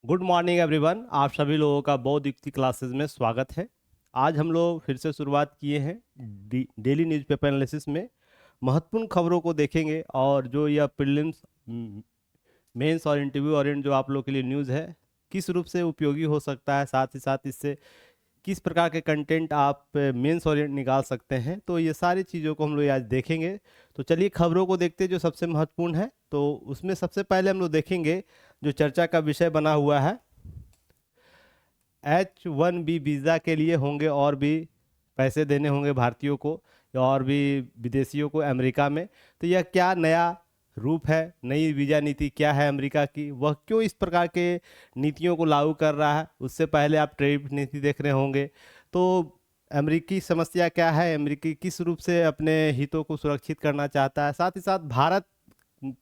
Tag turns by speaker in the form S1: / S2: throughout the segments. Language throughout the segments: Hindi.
S1: Good morning everyone. आप सभी लोगों का बौद्ध युक्ति क्लासेस में स्वागत है। आज हम लोग फिर से शुरुआत किए हैं डेली न्यूज़पेपर एनालिसिस में। महत्वपूर्ण खबरों को देखेंगे और जो यह प्रीलिम्स, मेंस और इंटरव्यू ओरिएंट जो आप लोग के लिए न्यूज़ है किस रूप से उपयोगी हो सकता है, साथ ही साथ इससे किस प्रकार के कंटेंट आप मेंस ओरिएंट निकाल सकते हैं, तो ये सारी चीज़ों को हम लोग आज देखेंगे। तो चलिए खबरों को देखते हैं जो सबसे महत्वपूर्ण है। तो उसमें सबसे पहले हम लोग देखेंगे जो चर्चा का विषय बना हुआ है, H1B वीज़ा के लिए होंगे और भी पैसे देने होंगे भारतीयों को या और भी विदेशियों को अमेरिका में। तो यह क्या नया रूप है, नई वीज़ा नीति क्या है अमेरिका की, वह क्यों इस प्रकार के नीतियों को लागू कर रहा है। उससे पहले आप ट्रेड नीति देख रहे होंगे। तो अमेरिकी समस्या क्या है, अमेरिकी किस रूप से अपने हितों को सुरक्षित करना चाहता है, साथ ही साथ भारत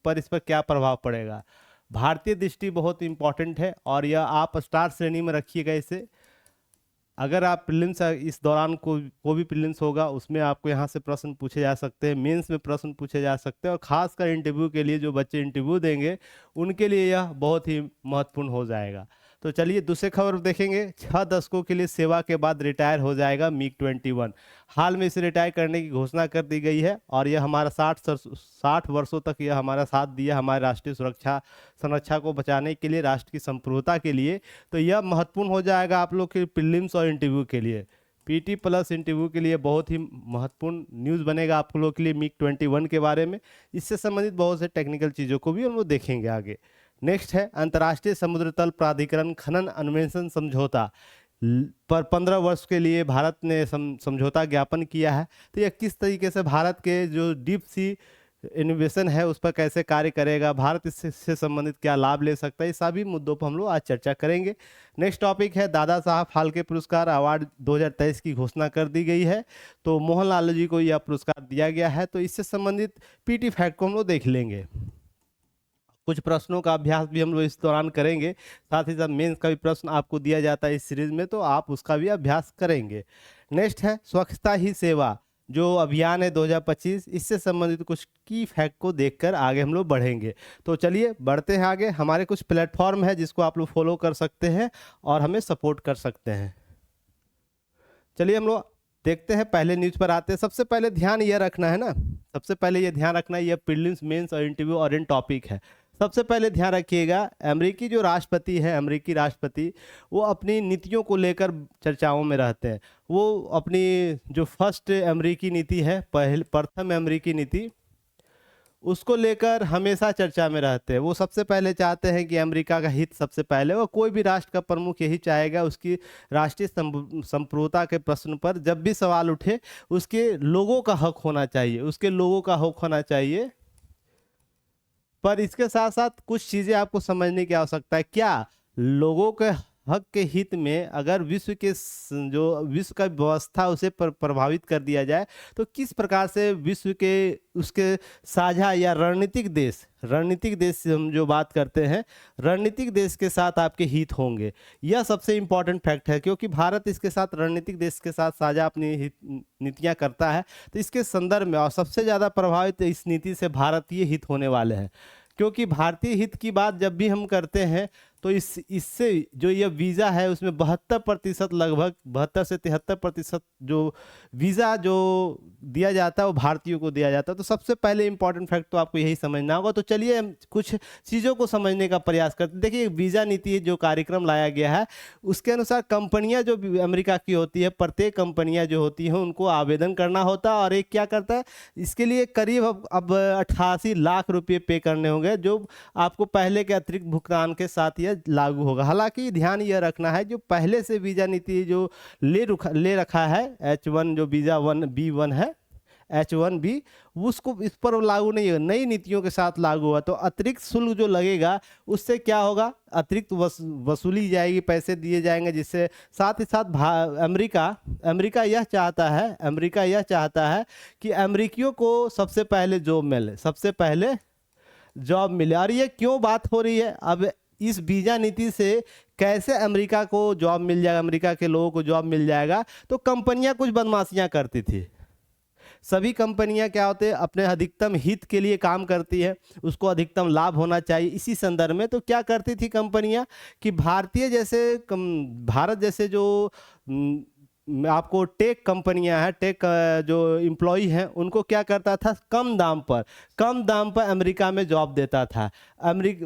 S1: पर इस पर क्या प्रभाव पड़ेगा। भारतीय दृष्टि बहुत इंपॉर्टेंट है और यह आप स्टार श्रेणी में रखिएगा इसे। अगर आप प्रीलिम्स इस दौरान को भी प्रीलिम्स होगा उसमें आपको यहाँ से प्रश्न पूछे जा सकते हैं, मेंस में प्रश्न पूछे जा सकते हैं, और खासकर इंटरव्यू के लिए जो बच्चे इंटरव्यू देंगे उनके लिए यह बहुत ही महत्वपूर्ण हो जाएगा। तो चलिए दूसरे खबर देखेंगे। 6 दशकों के लिए सेवा के बाद रिटायर हो जाएगा MiG-21। हाल में इसे रिटायर करने की घोषणा कर दी गई है और यह हमारा 60 वर्षों तक यह हमारा साथ दिया हमारे राष्ट्रीय सुरक्षा संरक्षा को बचाने के लिए, राष्ट्र की संप्रभुता के लिए। तो यह महत्वपूर्ण हो जाएगा आप लोग के प्रीलिम्स और इंटरव्यू के लिए। PT प्लस इंटरव्यू के लिए बहुत ही महत्वपूर्ण न्यूज़ बनेगा आप लोग के लिए MiG-21 के बारे में। इससे संबंधित बहुत से टेक्निकल चीज़ों को भी हम लोग देखेंगे आगे। नेक्स्ट है अंतर्राष्ट्रीय समुद्र तल प्राधिकरण खनन अन्वेषण समझौता पर 15 वर्ष के लिए भारत ने समझौता ज्ञापन किया है। तो यह किस तरीके से भारत के जो डीप सी इनोवेशन है उस पर कैसे कार्य करेगा, भारत इससे संबंधित क्या लाभ ले सकता है, इस सभी मुद्दों पर हम लोग आज चर्चा करेंगे। नेक्स्ट टॉपिक है दादा साहब फाल्के पुरस्कार अवार्ड 2023 की घोषणा कर दी गई है। तो मोहन लाल जी को यह पुरस्कार दिया गया है। तो इससे संबंधित PT फैक्ट को हम लोग देख लेंगे। कुछ प्रश्नों का अभ्यास भी हम लोग इस दौरान करेंगे, साथ ही साथ मेंस का भी प्रश्न आपको दिया जाता है इस सीरीज में, तो आप उसका भी अभ्यास करेंगे। नेक्स्ट है स्वच्छता ही सेवा जो अभियान है 2025, इससे संबंधित कुछ की फैक्ट को देखकर आगे हम लोग बढ़ेंगे। तो चलिए बढ़ते हैं आगे। हमारे कुछ प्लेटफॉर्म है जिसको आप लोग फॉलो कर सकते हैं और हमें सपोर्ट कर सकते हैं। चलिए हम लोग देखते हैं, पहले न्यूज पर आते हैं। सबसे पहले ध्यान यह रखना है ना, सबसे पहले यह ध्यान रखना है, यह प्रीलिम्स मेंस और इंटरव्यू ओरिएंट टॉपिक है। सबसे पहले ध्यान रखिएगा, अमेरिकी जो राष्ट्रपति है, अमेरिकी राष्ट्रपति, वो अपनी नीतियों को लेकर चर्चाओं में रहते हैं। वो अपनी जो फर्स्ट अमेरिकी नीति है, प्रथम अमेरिकी नीति, उसको लेकर हमेशा चर्चा में रहते हैं। वो सबसे पहले चाहते हैं कि अमेरिका का हित सबसे पहले, और कोई भी राष्ट्र का प्रमुख यही चाहेगा उसकी राष्ट्रीय संप्रभुता के प्रश्न पर जब भी सवाल उठे उसके लोगों का हक होना चाहिए, उसके लोगों का हक होना चाहिए। पर इसके साथ साथ कुछ चीज़ें आपको समझने की आवश्यकता है। क्या लोगों के हक के हित में अगर विश्व के जो विश्व का व्यवस्था उसे प्रभावित कर दिया जाए तो किस प्रकार से विश्व के उसके साझा या रणनीतिक देश से हम जो बात करते हैं, रणनीतिक देश के साथ आपके हित होंगे। यह सबसे इंपॉर्टेंट फैक्ट है क्योंकि भारत इसके साथ रणनीतिक देश के साथ साझा अपनी नीतियाँ करता है। तो इसके संदर्भ में और सबसे ज़्यादा प्रभावित इस नीति से भारतीय हित होने वाले हैं, क्योंकि भारतीय हित की बात जब भी हम करते हैं तो इससे जो यह वीज़ा है उसमें 72%, लगभग 72 से 73% जो वीज़ा जो दिया जाता है वो भारतीयों को दिया जाता है। तो सबसे पहले इंपॉर्टेंट फैक्ट तो आपको यही समझना होगा। तो चलिए हम कुछ चीज़ों को समझने का प्रयास करते हैं। देखिए वीज़ा नीति जो कार्यक्रम लाया गया है उसके अनुसार कंपनियां जो अमेरिका की होती है, प्रत्येक कंपनियां जो होती हैं उनको आवेदन करना होता है, और एक क्या करता है, इसके लिए करीब अब 88 लाख रुपये पे करने होंगे जो आपको पहले के अतिरिक्त भुगतान के साथ यह लागू होगा। हालांकि ध्यान यह रखना है जो पहले से वीज़ा नीति जो ले रखा है, H1 जो वीज़ा B1 है, H1B, उसको इस पर लागू नहीं होगा, नई नीतियों के साथ लागू हुआ। तो अतिरिक्त शुल्क जो लगेगा उससे क्या होगा, अतिरिक्त वसूली जाएगी, पैसे दिए जाएंगे, जिससे साथ ही साथ अमेरिका यह चाहता है कि अमेरिकियों को सबसे पहले जॉब मिले। और ये क्यों बात हो रही है, अब इस वीज़ा नीति से कैसे अमेरिका को जॉब मिल जाएगा, अमेरिका के लोगों को जॉब मिल जाएगा। तो कंपनियां कुछ बदमाशियां करती थी, सभी कंपनियां क्या होते हैं अपने अधिकतम हित के लिए काम करती है, उसको अधिकतम लाभ होना चाहिए। इसी संदर्भ में तो क्या करती थी कंपनियां कि भारत जैसे जो आपको टेक कंपनियां हैं, टेक जो एम्प्लॉय हैं, उनको क्या करता था, कम दाम पर अमेरिका में जॉब देता था।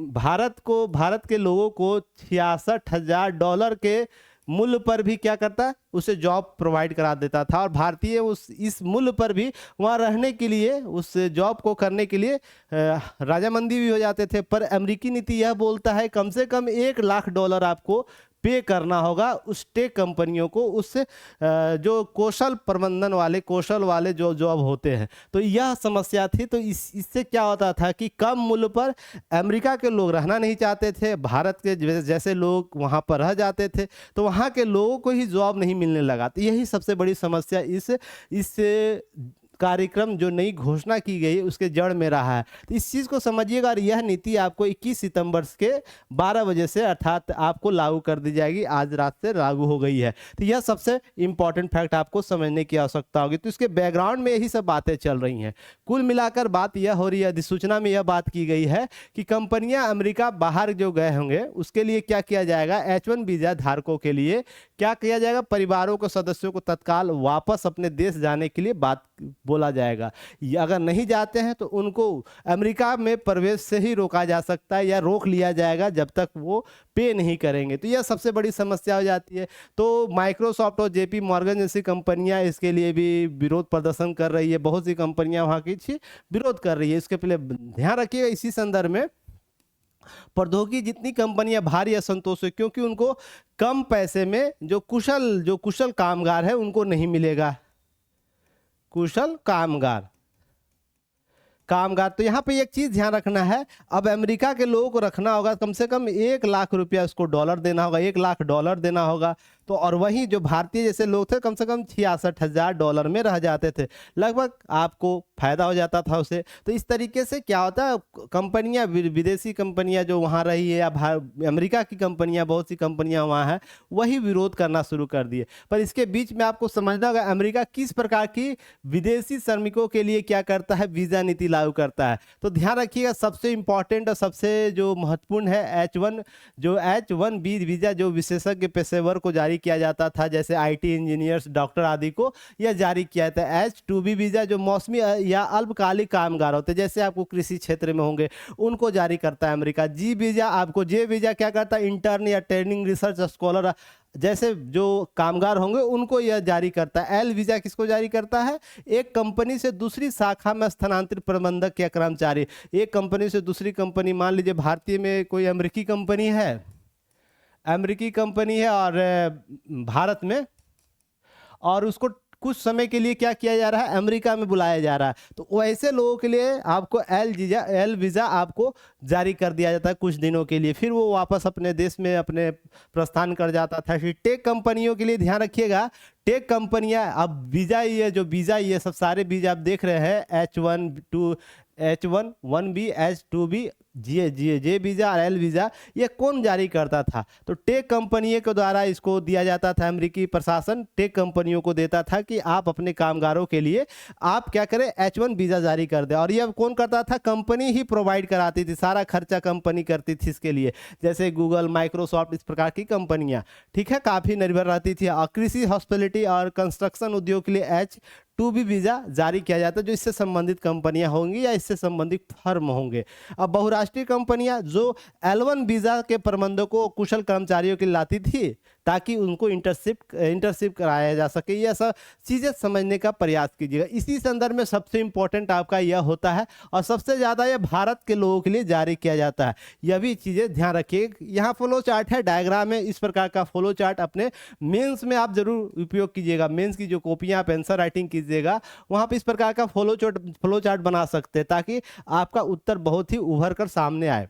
S1: भारत के लोगों को $66,000 के मूल्य पर भी क्या करता, उसे जॉब प्रोवाइड करा देता था, और भारतीय इस मूल्य पर भी वहाँ रहने के लिए, उस जॉब को करने के लिए राजामंदी भी हो जाते थे। पर अमेरिकी नीति यह बोलता है कम से कम $1,00,000 आपको पे करना होगा उस टेक कंपनियों को, उससे जो कौशल वाले जो जॉब होते हैं। तो यह समस्या थी। तो इससे क्या होता था कि कम मूल्य पर अमेरिका के लोग रहना नहीं चाहते थे, भारत के जैसे लोग वहाँ पर रह जाते थे, तो वहाँ के लोगों को ही जॉब नहीं मिलने लगा। तो यही सबसे बड़ी समस्या इस कार्यक्रम जो नई घोषणा की गई उसके जड़ में रहा है। तो इस चीज़ को समझिएगा, और यह नीति आपको 21 सितंबर के 12 बजे से अर्थात आपको लागू कर दी जाएगी। आज रात से लागू हो गई है। तो यह सबसे इंपॉर्टेंट फैक्ट आपको समझने की आवश्यकता होगी। तो इसके बैकग्राउंड में यही सब बातें चल रही हैं। कुल मिलाकर बात यह हो रही है, अधिसूचना में यह बात की गई है कि कंपनियां अमेरिका बाहर जो गए होंगे उसके लिए क्या किया जाएगा, H1 वीजा धारकों के लिए क्या किया जाएगा, परिवारों के सदस्यों को तत्काल वापस अपने देश जाने के लिए बात बोला जाएगा। अगर नहीं जाते हैं तो उनको अमेरिका में प्रवेश से ही रोका जा सकता है या रोक लिया जाएगा जब तक वो पे नहीं करेंगे। तो यह सबसे बड़ी समस्या हो जाती है। तो माइक्रोसॉफ्ट और JP मॉर्गन जैसी कंपनियां इसके लिए भी विरोध प्रदर्शन कर रही है। बहुत सी कंपनियां वहाँ की विरोध कर रही है। इसके पहले ध्यान रखिएगा, इसी संदर्भ में प्रौद्योगिकी जितनी कंपनियां भारी असंतोष है, क्योंकि उनको कम पैसे में जो कुशल कामगार है उनको नहीं मिलेगा, कुशल कामगार। तो यहाँ पे एक चीज ध्यान रखना है, अब अमेरिका के लोगों को रखना होगा कम से कम $1,00,000 उसको डॉलर देना होगा, $1,00,000 देना होगा। तो और वहीं जो भारतीय जैसे लोग थे कम से कम $66,000 में रह जाते थे, लगभग आपको फायदा हो जाता था उसे। तो इस तरीके से क्या होता है, कंपनियां विदेशी कंपनियां जो वहाँ रही है या अमेरिका की कंपनियां, बहुत सी कंपनियां वहाँ हैं, वही विरोध करना शुरू कर दिए। पर इसके बीच में आपको समझना होगा अमेरिका किस प्रकार की विदेशी श्रमिकों के लिए क्या करता है, वीजा नीति लागू करता है। तो ध्यान रखिएगा, सबसे इंपॉर्टेंट और सबसे जो महत्वपूर्ण है H1B वीजा, जो विशेषज्ञ पेशेवर को जारी किया जाता था, जैसे IT इंजीनियर्स, डॉक्टर आदि को यह जारी किया था। H2B वीजा जो मौसमी या अल्पकालिक कामगार होते हैं, जैसे आपको कृषि क्षेत्र में होंगे, उनको जारी करता है अमेरिका। G वीजा क्या करता है, इंटर्न या ट्रेनिंग रिसर्च स्कॉलर जैसे जो कामगार होंगे उनको यह जारी करता है। L वीजा किसको जारी करता है, एक कंपनी से दूसरी शाखा में स्थानांतरित प्रबंधक या कर्मचारी। एक कंपनी से दूसरी कंपनी, मान लीजिए भारतीय में कोई अमेरिकी कंपनी है और भारत में, और उसको कुछ समय के लिए क्या किया जा रहा है, अमेरिका में बुलाया जा रहा है। तो वैसे लोगों के लिए आपको एल वीज़ा आपको जारी कर दिया जाता है कुछ दिनों के लिए, फिर वो वापस अपने देश में अपने प्रस्थान कर जाता था। फिर टेक कंपनियों के लिए ध्यान रखिएगा, टेक कंपनियां अब वीज़ा, ये सब सारे वीज़ा आप देख रहे हैं, H1, 1B, H2B, जे वीज़ा और L वीज़ा, ये कौन जारी करता था, तो टेक कंपनियों के द्वारा इसको दिया जाता था। अमेरिकी प्रशासन टेक कंपनियों को देता था कि आप अपने कामगारों के लिए आप क्या करें, H1 वीज़ा जारी कर दे। और यह कौन करता था, कंपनी ही प्रोवाइड कराती थी, सारा खर्चा कंपनी करती थी इसके लिए, जैसे गूगल, माइक्रोसॉफ्ट, इस प्रकार की कंपनियां, ठीक है, काफ़ी निर्भर रहती थी। और कृषि, हॉस्पिटलिटी और कंस्ट्रक्शन उद्योग के लिए H2B वीज़ा जारी किया जाता है, जो इससे संबंधित कंपनियां होंगी या इससे संबंधित फर्म होंगे। अब बहुराष्ट्रीय कंपनियां जो L1 वीज़ा के प्रबंधकों, कुशल कर्मचारियों के लिए लाती थी ताकि उनको इंटर्नशिप कराया जा सके, यह सब चीज़ें समझने का प्रयास कीजिएगा। इसी संदर्भ में सबसे इंपॉर्टेंट आपका यह होता है, और सबसे ज़्यादा यह भारत के लोगों के लिए जारी किया जाता है। यह भी चीज़ें ध्यान रखिए। यहाँ फ्लो चार्ट है, डायग्राम है, इस प्रकार का फ्लो चार्ट अपने मेंस में आप जरूर उपयोग कीजिएगा। मेंस की जो कॉपियाँ आप आंसर राइटिंग कीजिएगा, वहाँ पर इस प्रकार का फ्लो चार्ट बना सकते हैं, ताकि आपका उत्तर बहुत ही उभर कर सामने आए।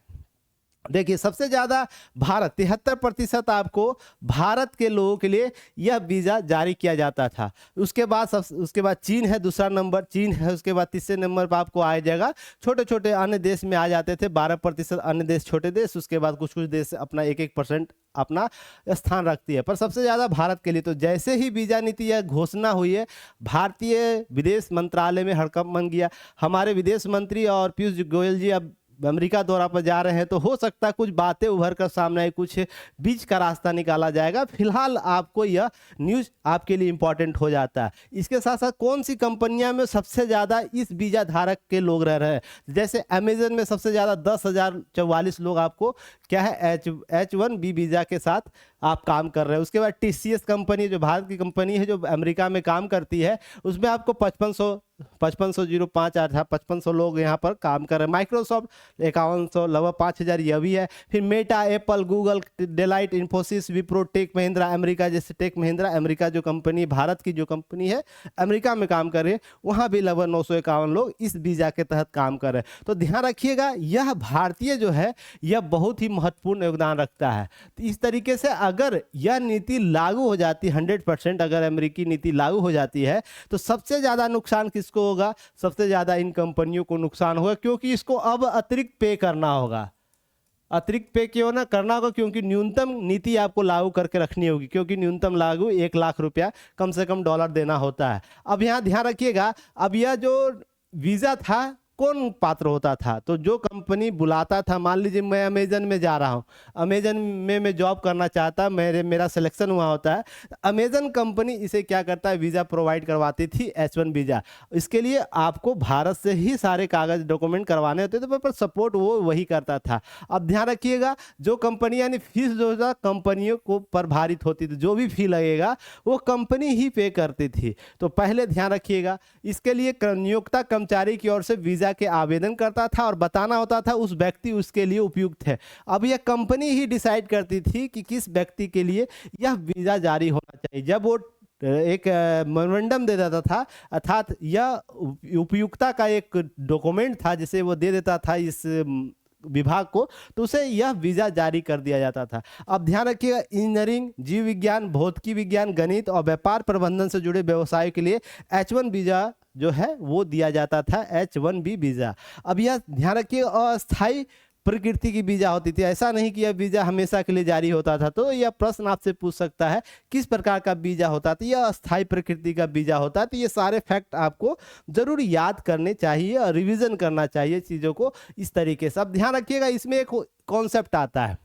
S1: देखिए सबसे ज़्यादा भारत 73% आपको भारत के लोगों के लिए यह वीज़ा जारी किया जाता था। उसके बाद चीन है, दूसरा नंबर चीन है। उसके बाद तीसरे नंबर पर आपको आ जाएगा छोटे छोटे अन्य देश में आ जाते थे 12% अन्य देश, छोटे देश। उसके बाद कुछ कुछ देश अपना 1-1% अपना स्थान रखती है, पर सबसे ज़्यादा भारत के लिए। तो जैसे ही वीज़ा नीति यह घोषणा हुई है, भारतीय विदेश मंत्रालय में हड़कंप मन गया। हमारे विदेश मंत्री और पीयूष गोयल जी अब अमेरिका दौरा पर जा रहे हैं, तो हो सकता है कुछ बातें उभर कर सामने आए, कुछ बीच का रास्ता निकाला जाएगा। फिलहाल आपको यह न्यूज़ आपके लिए इंपॉर्टेंट हो जाता है। इसके साथ साथ कौन सी कंपनियां में सबसे ज़्यादा इस वीज़ा धारक के लोग रह रहे हैं, जैसे अमेजन में सबसे ज़्यादा 10,044 लोग आपको क्या है H1B वीज़ा के साथ आप काम कर रहे हैं। उसके बाद TCS कंपनी जो भारत की कंपनी है जो अमेरिका में काम करती है, उसमें आपको 5500 लोग यहाँ पर काम कर रहे हैं। माइक्रोसॉफ्ट 5100, लगभग 5000 यह भी है। फिर Meta, Apple, Google, Deloitte, Infosys, Wipro, Tech Mahindra America, जैसे टेक महिंद्रा अमेरिका जो कंपनी, भारत की जो कंपनी है अमेरिका में काम कर रही है, वहाँ भी लगभग 951 लोग इस वीज़ा के तहत काम कर रहे हैं। तो ध्यान रखिएगा, यह भारतीय जो है यह बहुत ही महत्वपूर्ण योगदान रखता है। तो इस तरीके से अगर यह नीति लागू हो जाती 100%, अगर अमेरिकी नीति लागू हो जाती है, तो सबसे ज़्यादा नुकसान किसको होगा? सबसे ज़्यादा इन कंपनियों को नुकसान होगा, क्योंकि इसको अब अतिरिक्त पे करना होगा। अतिरिक्त पे क्यों ना करना होगा? क्योंकि न्यूनतम नीति आपको लागू करके रखनी होगी, क्योंकि न्यूनतम लागू 1 लाख रुपया कम से कम डॉलर देना होता है। अब यहाँ ध्यान रखिएगा, अब यह जो वीज़ा था कौन पात्र होता था? तो जो कंपनी बुलाता था, मान लीजिए मैं अमेजन में जा रहा हूँ, अमेजन में मैं जॉब करना चाहता, मेरा सिलेक्शन हुआ होता है, अमेजन कंपनी इसे क्या करता है, वीज़ा प्रोवाइड करवाती थी, H1 वीज़ा। इसके लिए आपको भारत से ही सारे कागज डॉक्यूमेंट करवाने होते थे, पर सपोर्ट वो वही करता था। अब ध्यान रखिएगा, जो कंपनी यानी फीस जो था कंपनियों को पर भारित होती थी, जो भी फी लगेगा वो कंपनी ही पे करती थी। तो पहले ध्यान रखिएगा, इसके लिए नियोक्ता कर्मचारी की ओर से वीज़ा के आवेदन करता था और बताना होता था उस व्यक्ति उसके लिए उपयुक्त है। अब यह कंपनी ही डिसाइड करती थी कि किस व्यक्ति के लिए यह वीज़ा जारी होना चाहिए। जब वो एक मेमोरेंडम दे देता था, अर्थात यह उपयुक्तता का एक डॉक्यूमेंट था जिसे वो दे देता था इस विभाग को, तो उसे यह वीज़ा जारी कर दिया जाता था। अब ध्यान रखिएगा, इंजीनियरिंग, जीव विज्ञान, भौतिकी विज्ञान, गणित और व्यापार प्रबंधन से जुड़े व्यवसायों के लिए H1 वीज़ा जो है वो दिया जाता था, H1B वीज़ा। अब यह ध्यान रखिए, अस्थायी प्रकृति की वीज़ा होती थी, ऐसा नहीं कि यह वीज़ा हमेशा के लिए जारी होता था। तो यह प्रश्न आपसे पूछ सकता है किस प्रकार का वीज़ा होता था? यह अस्थायी प्रकृति का वीज़ा होता है। तो ये सारे फैक्ट आपको जरूर याद करने चाहिए और रिवीजन करना चाहिए चीज़ों को इस तरीके से। अब ध्यान रखिएगा, इसमें एक कॉन्सेप्ट आता है।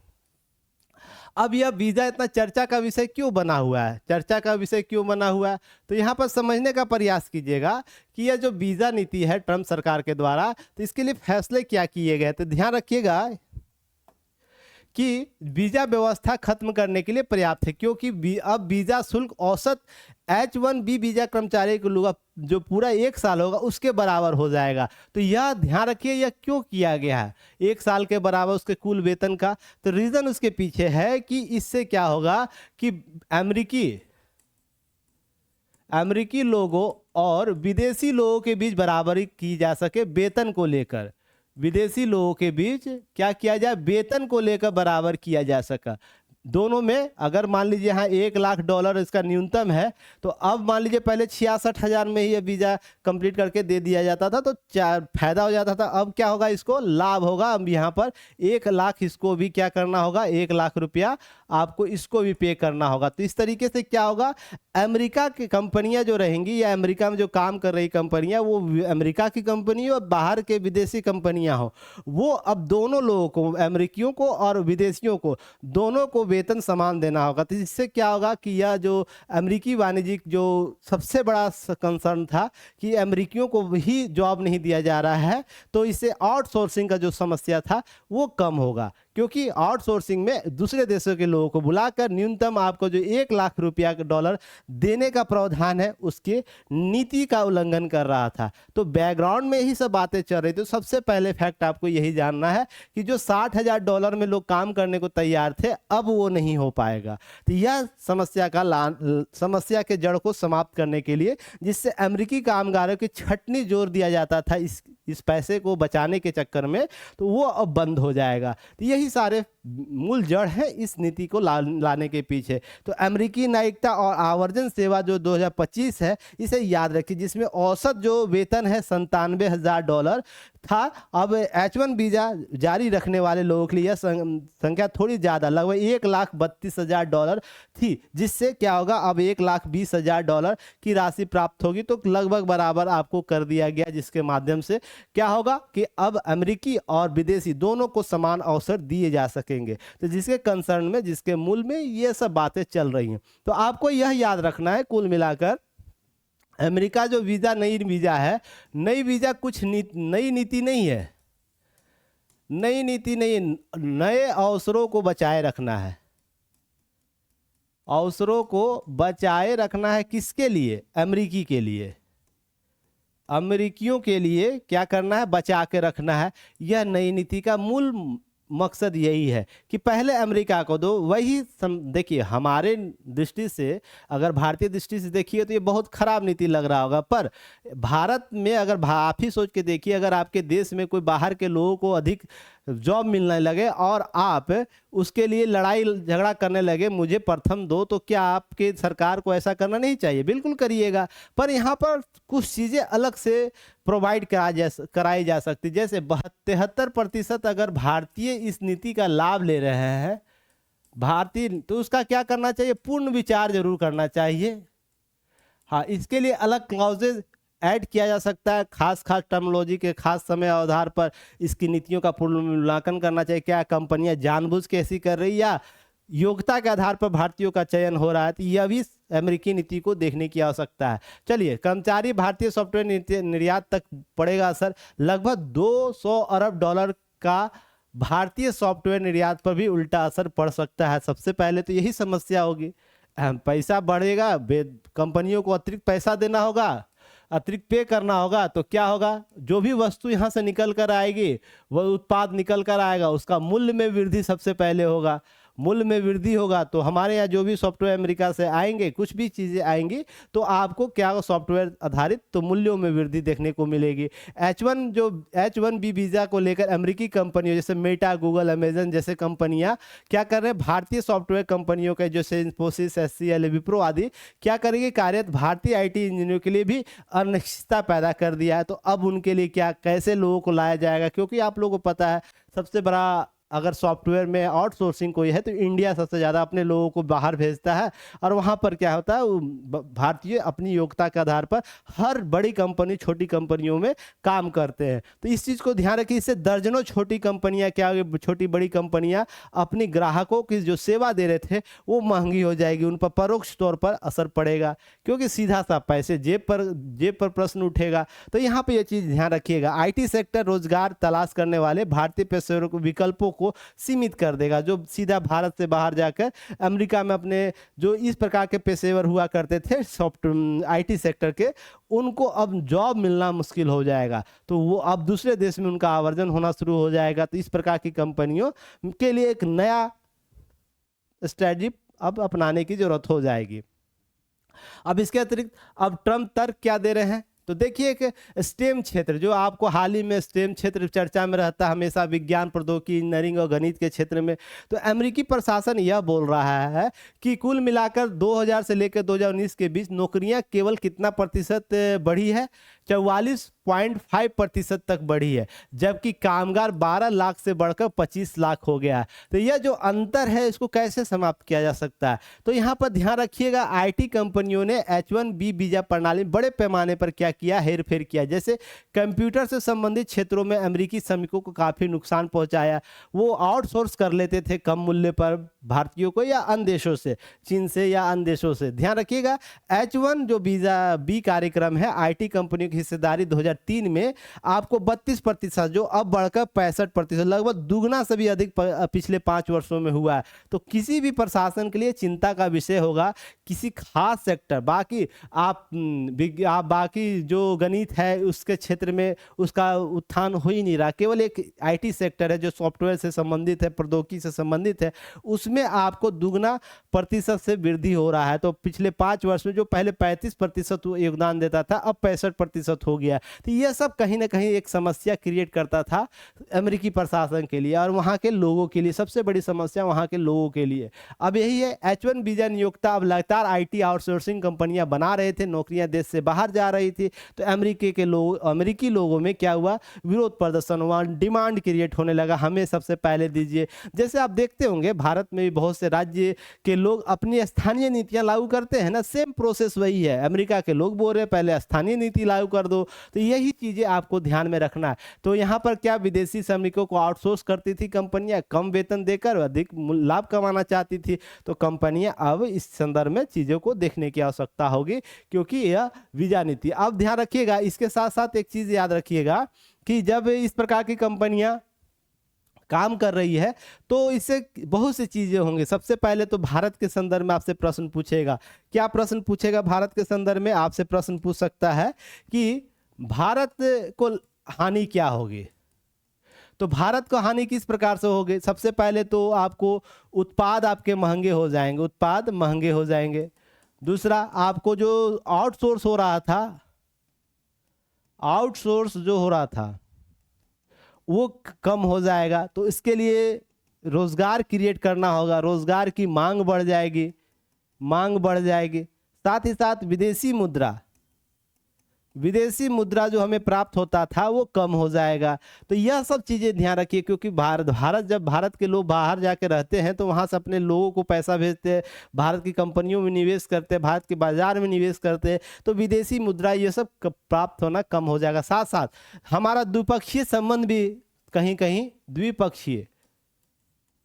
S1: अब यह वीज़ा इतना चर्चा का विषय क्यों बना हुआ है? चर्चा का विषय क्यों बना हुआ है? तो यहाँ पर समझने का प्रयास कीजिएगा कि यह जो वीज़ा नीति है ट्रंप सरकार के द्वारा, तो इसके लिए फैसले क्या किए गए। तो ध्यान रखिएगा कि वीज़ा व्यवस्था खत्म करने के लिए पर्याप्त है, क्योंकि अब वीज़ा शुल्क औसत H1B वीज़ा कर्मचारी को लोग जो पूरा 1 साल होगा उसके बराबर हो जाएगा। तो यह ध्यान रखिए, यह क्यों किया गया है 1 साल के बराबर उसके कुल वेतन का? तो रीज़न उसके पीछे है कि इससे क्या होगा कि अमेरिकी लोगों और विदेशी लोगों के बीच बराबरी की जा सके वेतन को लेकर। विदेशी लोगों के बीच क्या किया जाए, वेतन को लेकर बराबर किया जा सका। दोनों में अगर मान लीजिए यहाँ $1 लाख इसका न्यूनतम है, तो अब मान लीजिए पहले 66,000 में ही ये वीज़ा कंप्लीट करके दे दिया जाता था, तो फायदा हो जाता था। अब क्या होगा, इसको लाभ होगा। अब यहाँ पर 1 लाख इसको भी क्या करना होगा, 1 लाख रुपया आपको इसको भी पे करना होगा। तो इस तरीके से क्या होगा, अमेरिका की कंपनियां जो रहेंगी या अमेरिका में जो काम कर रही कंपनियां, वो अमेरिका की कंपनी और बाहर के विदेशी कंपनियां हो, वो अब दोनों लोगों को, अमेरिकियों को और विदेशियों को, दोनों को वेतन समान देना होगा। तो इससे क्या होगा कि यह जो अमेरिकी वाणिज्यिक जो सबसे बड़ा कंसर्न था कि अमेरिकियों को ही जॉब नहीं दिया जा रहा है, तो इससे आउटसोर्सिंग का जो समस्या था वो कम होगा। क्योंकि आउटसोर्सिंग में दूसरे देशों के लोगों को बुलाकर न्यूनतम आपको जो $1 लाख देने का प्रावधान है, उसके नीति का उल्लंघन कर रहा था। तो बैकग्राउंड में ही सब बातें चल रही। तो सबसे पहले फैक्ट आपको यही जानना है कि जो $60,000 में लोग काम करने को तैयार थे, अब वो नहीं हो पाएगा। तो यह समस्या के जड़ को समाप्त करने के लिए, जिससे अमेरिकी कामगारों की छटनी जोर दिया जाता था, इस पैसे को बचाने के चक्कर में, तो वो अब बंद हो जाएगा। तो यही सारे मूल जड़ है इस नीति को लाने के पीछे। तो अमेरिकी न्यायिकता और आवर्जन सेवा जो 2025 है, इसे याद रखिए, जिसमें औसत जो वेतन है $97,000 था। अब H1 वीज़ा जारी रखने वाले लोगों के लिए यह संख्या थोड़ी ज़्यादा, लगभग $1,32,000 थी, जिससे क्या होगा, अब $1,20,000 की राशि प्राप्त होगी। तो लगभग बराबर आपको कर दिया गया, जिसके माध्यम से क्या होगा कि अब अमेरिकी और विदेशी दोनों को समान अवसर दिए जा सकेंगे। तो जिसके कंसर्न में, जिसके मूल में ये सब बातें चल रही हैं। तो आपको यह याद रखना है, कुल मिलाकर अमेरिका जो वीज़ा, नई वीज़ा है, नई वीज़ा कुछ नई नीति नहीं है, नई नीति नहीं, नए अवसरों को बचाए रखना है। अवसरों को बचाए रखना है किसके लिए? अमेरिकी के लिए, अमेरिकियों के लिए क्या करना है? बचा के रखना है। यह नई नीति का मूल मकसद यही है कि पहले अमेरिका को दो। वही देखिए, हमारे दृष्टि से, अगर भारतीय दृष्टि से देखिए तो ये बहुत खराब नीति लग रहा होगा, पर भारत में अगर आप ही सोच के देखिए, अगर आपके देश में कोई बाहर के लोगों को अधिक जॉब मिलने लगे और आप उसके लिए लड़ाई झगड़ा करने लगे, मुझे प्रथम दो, तो क्या आपके सरकार को ऐसा करना नहीं चाहिए? बिल्कुल करिएगा। पर यहाँ पर कुछ चीज़ें अलग से प्रोवाइड कराई जा सकती, जैसे 73% अगर भारतीय इस नीति का लाभ ले रहे हैं, भारतीय, तो उसका क्या करना चाहिए? पूर्ण विचार जरूर करना चाहिए। हाँ, इसके लिए अलग क्लॉजेज ऐड किया जा सकता है, खास टर्मिनोलॉजी के खास समय आधार पर इसकी नीतियों का पुनर्मूल्यांकन करना चाहिए। क्या कंपनियां जानबूझ के ऐसी कर रही, या योग्यता के आधार पर भारतीयों का चयन हो रहा है? तो यह भी अमेरिकी नीति को देखने की आवश्यकता है। चलिए, कर्मचारी भारतीय सॉफ्टवेयर निर्यात तक पड़ेगा असर। लगभग $200 अरब का भारतीय सॉफ्टवेयर निर्यात पर भी उल्टा असर पड़ सकता है। सबसे पहले तो यही समस्या होगी, पैसा बढ़ेगा, कंपनियों को अतिरिक्त पैसा देना होगा, अतिरिक्त पे करना होगा, तो क्या होगा? जो भी वस्तु यहाँ से निकल कर आएगी, वह उत्पाद निकल कर आएगा, उसका मूल्य में वृद्धि सबसे पहले होगा। मूल्य में वृद्धि होगा तो हमारे यहाँ जो भी सॉफ्टवेयर अमेरिका से आएंगे, कुछ भी चीज़ें आएंगी, तो आपको क्या सॉफ्टवेयर आधारित तो मूल्यों में वृद्धि देखने को मिलेगी। H1B वीज़ा को लेकर अमेरिकी कंपनियों जैसे मेटा, गूगल, अमेजन जैसे कंपनियां क्या कर रहे हैं? भारतीय सॉफ्टवेयर कंपनियों के जैसे इन्फोसिस, HCL, विप्रो आदि क्या करेंगे? कार्यरत भारतीय IT इंजीनियरों के लिए भी अनिश्चितता पैदा कर दिया है। तो अब उनके लिए क्या, कैसे लोगों को लाया जाएगा? क्योंकि आप लोगों को पता है, सबसे बड़ा अगर सॉफ्टवेयर में आउटसोर्सिंग कोई है तो इंडिया सबसे ज़्यादा अपने लोगों को बाहर भेजता है, और वहाँ पर क्या होता है, भारतीय अपनी योग्यता के आधार पर हर बड़ी कंपनी छोटी कंपनियों में काम करते हैं। तो इस चीज़ को ध्यान रखिए, इससे दर्जनों छोटी कंपनियाँ, क्या छोटी बड़ी कंपनियाँ अपनी ग्राहकों की जो सेवा दे रहे थे वो महंगी हो जाएगी, उन पर परोक्ष तौर पर असर पड़ेगा, क्योंकि सीधा सा पैसे जेब पर प्रश्न उठेगा। तो यहाँ पर यह चीज़ ध्यान रखिएगा। IT सेक्टर रोजगार तलाश करने वाले भारतीय पेशेवरों को विकल्पों को सीमित कर देगा, जो सीधा भारत से बाहर जाकर अमेरिका में अपने जो इस प्रकार के पेशेवर हुआ करते थे IT सेक्टर के, उनको अब जॉब मिलना मुश्किल हो जाएगा। तो वो अब दूसरे देश में उनका आवर्जन होना शुरू हो जाएगा। तो इस प्रकार की कंपनियों के लिए एक नया स्ट्रेटजी अब अपनाने की जरूरत हो जाएगी। अब इसके अतिरिक्त अब ट्रम्प तर्क क्या दे रहे हैं? तो देखिए कि स्टेम क्षेत्र, जो आपको हाल ही में स्टेम क्षेत्र चर्चा में रहता है हमेशा, विज्ञान, प्रौद्योगिकी, इंजीनियरिंग और गणित के क्षेत्र में, तो अमेरिकी प्रशासन यह बोल रहा है कि कुल मिलाकर 2000 से लेकर 2019 के बीच नौकरियां केवल कितना प्रतिशत बढ़ी है? 44.5% तक बढ़ी है, जबकि कामगार 12 लाख से बढ़कर 25 लाख हो गया है। तो यह जो अंतर है, इसको कैसे समाप्त किया जा सकता है? तो यहाँ पर ध्यान रखिएगा, IT कंपनियों ने H1B वीजा प्रणाली बड़े पैमाने पर क्या किया? हेरफेर किया। जैसे कंप्यूटर से संबंधित क्षेत्रों में अमेरिकी श्रमिकों को काफ़ी नुकसान पहुंचाया। वो आउटसोर्स कर लेते थे कम मूल्य पर भारतीयों को, या अन्य देशों से, चीन से या अन्य देशों से। ध्यान रखिएगा, H1 जो वीजा B कार्यक्रम है, IT कंपनियों की हिस्सेदारी 2003 में आपको 32%, जो अब बढ़कर 65%, लगभग दुगना से भी अधिक पिछले 5 वर्षों में हुआ है। तो किसी भी प्रशासन के लिए चिंता का विषय होगा, किसी खास सेक्टर, बाकी आप बाकी जो गणित है उसके क्षेत्र में उसका उत्थान हो ही नहीं रहा। केवल एक आईटी सेक्टर है जो सॉफ्टवेयर से संबंधित है, प्रौद्योगिकी से संबंधित है, उसमें आपको दुगना प्रतिशत से वृद्धि हो रहा है। तो पिछले 5 वर्ष में जो पहले 35% योगदान देता था, अब 65% हो गया। तो यह सब कहीं ना कहीं एक समस्या क्रिएट करता था अमेरिकी प्रशासन के लिए और वहाँ के लोगों के लिए। सबसे बड़ी समस्या वहाँ के लोगों के लिए अब यही है। H1 वीजा नियोक्ता अब लगातार आईटी आउटसोर्सिंग कंपनियां बना रहे थे, नौकरियां देश से बाहर जा रही थी। तो अमेरिकी लोगों में क्या हुआ, विरोध प्रदर्शन हुआ, डिमांड क्रिएट होने लगा, हमें सबसे पहले दीजिए। जैसे आप देखते होंगे भारत में भी बहुत से राज्य के लोग अपनी स्थानीय नीतियां लागू करते हैं ना, सेम प्रोसेस वही है। अमेरिका के लोग बोल रहे हैं पहले स्थानीय नीति लागू कर दो। तो यही चीजें आपको ध्यान में रखना है। तो यहाँ पर क्या विदेशी श्रमिकों को आउटसोर्स करती थी कंपनियां, कम वेतन देकर अधिक लाभ कमाना चाहती थी। तो कंपनियां अब इस संदर्भ में चीजों को देखने की आवश्यकता होगी, क्योंकि यह वीजा नीति। अब ध्यान रखिएगा, इसके साथ साथ एक चीज याद रखिएगा कि जब इस प्रकार की कंपनियां काम कर रही है तो इससे बहुत सी चीजें होंगी। सबसे पहले तो भारत के संदर्भ में आपसे प्रश्न पूछेगा। क्या प्रश्न पूछेगा भारत के संदर्भ में? आपसे प्रश्न पूछ सकता है कि भारत को हानि क्या होगी। तो भारत को हानि किस प्रकार से होगी? सबसे पहले तो आपको उत्पाद आपके महंगे हो जाएंगे, उत्पाद महंगे हो जाएंगे। दूसरा, आपको जो आउटसोर्स हो रहा था, आउटसोर्स जो हो रहा था वो कम हो जाएगा। तो इसके लिए रोजगार क्रिएट करना होगा, रोजगार की मांग बढ़ जाएगी, मांग बढ़ जाएगी। साथ ही साथ विदेशी मुद्रा जो हमें प्राप्त होता था वो कम हो जाएगा। तो यह सब चीज़ें ध्यान रखिए, क्योंकि जब भारत के लोग बाहर जाके रहते हैं तो वहाँ से अपने लोगों को पैसा भेजते हैं, भारत की कंपनियों में निवेश करते हैं, भारत के बाजार में निवेश करते हैं। तो विदेशी मुद्रा ये सब प्राप्त होना कम हो जाएगा। साथ साथ हमारा द्विपक्षीय संबंध भी कहीं कहीं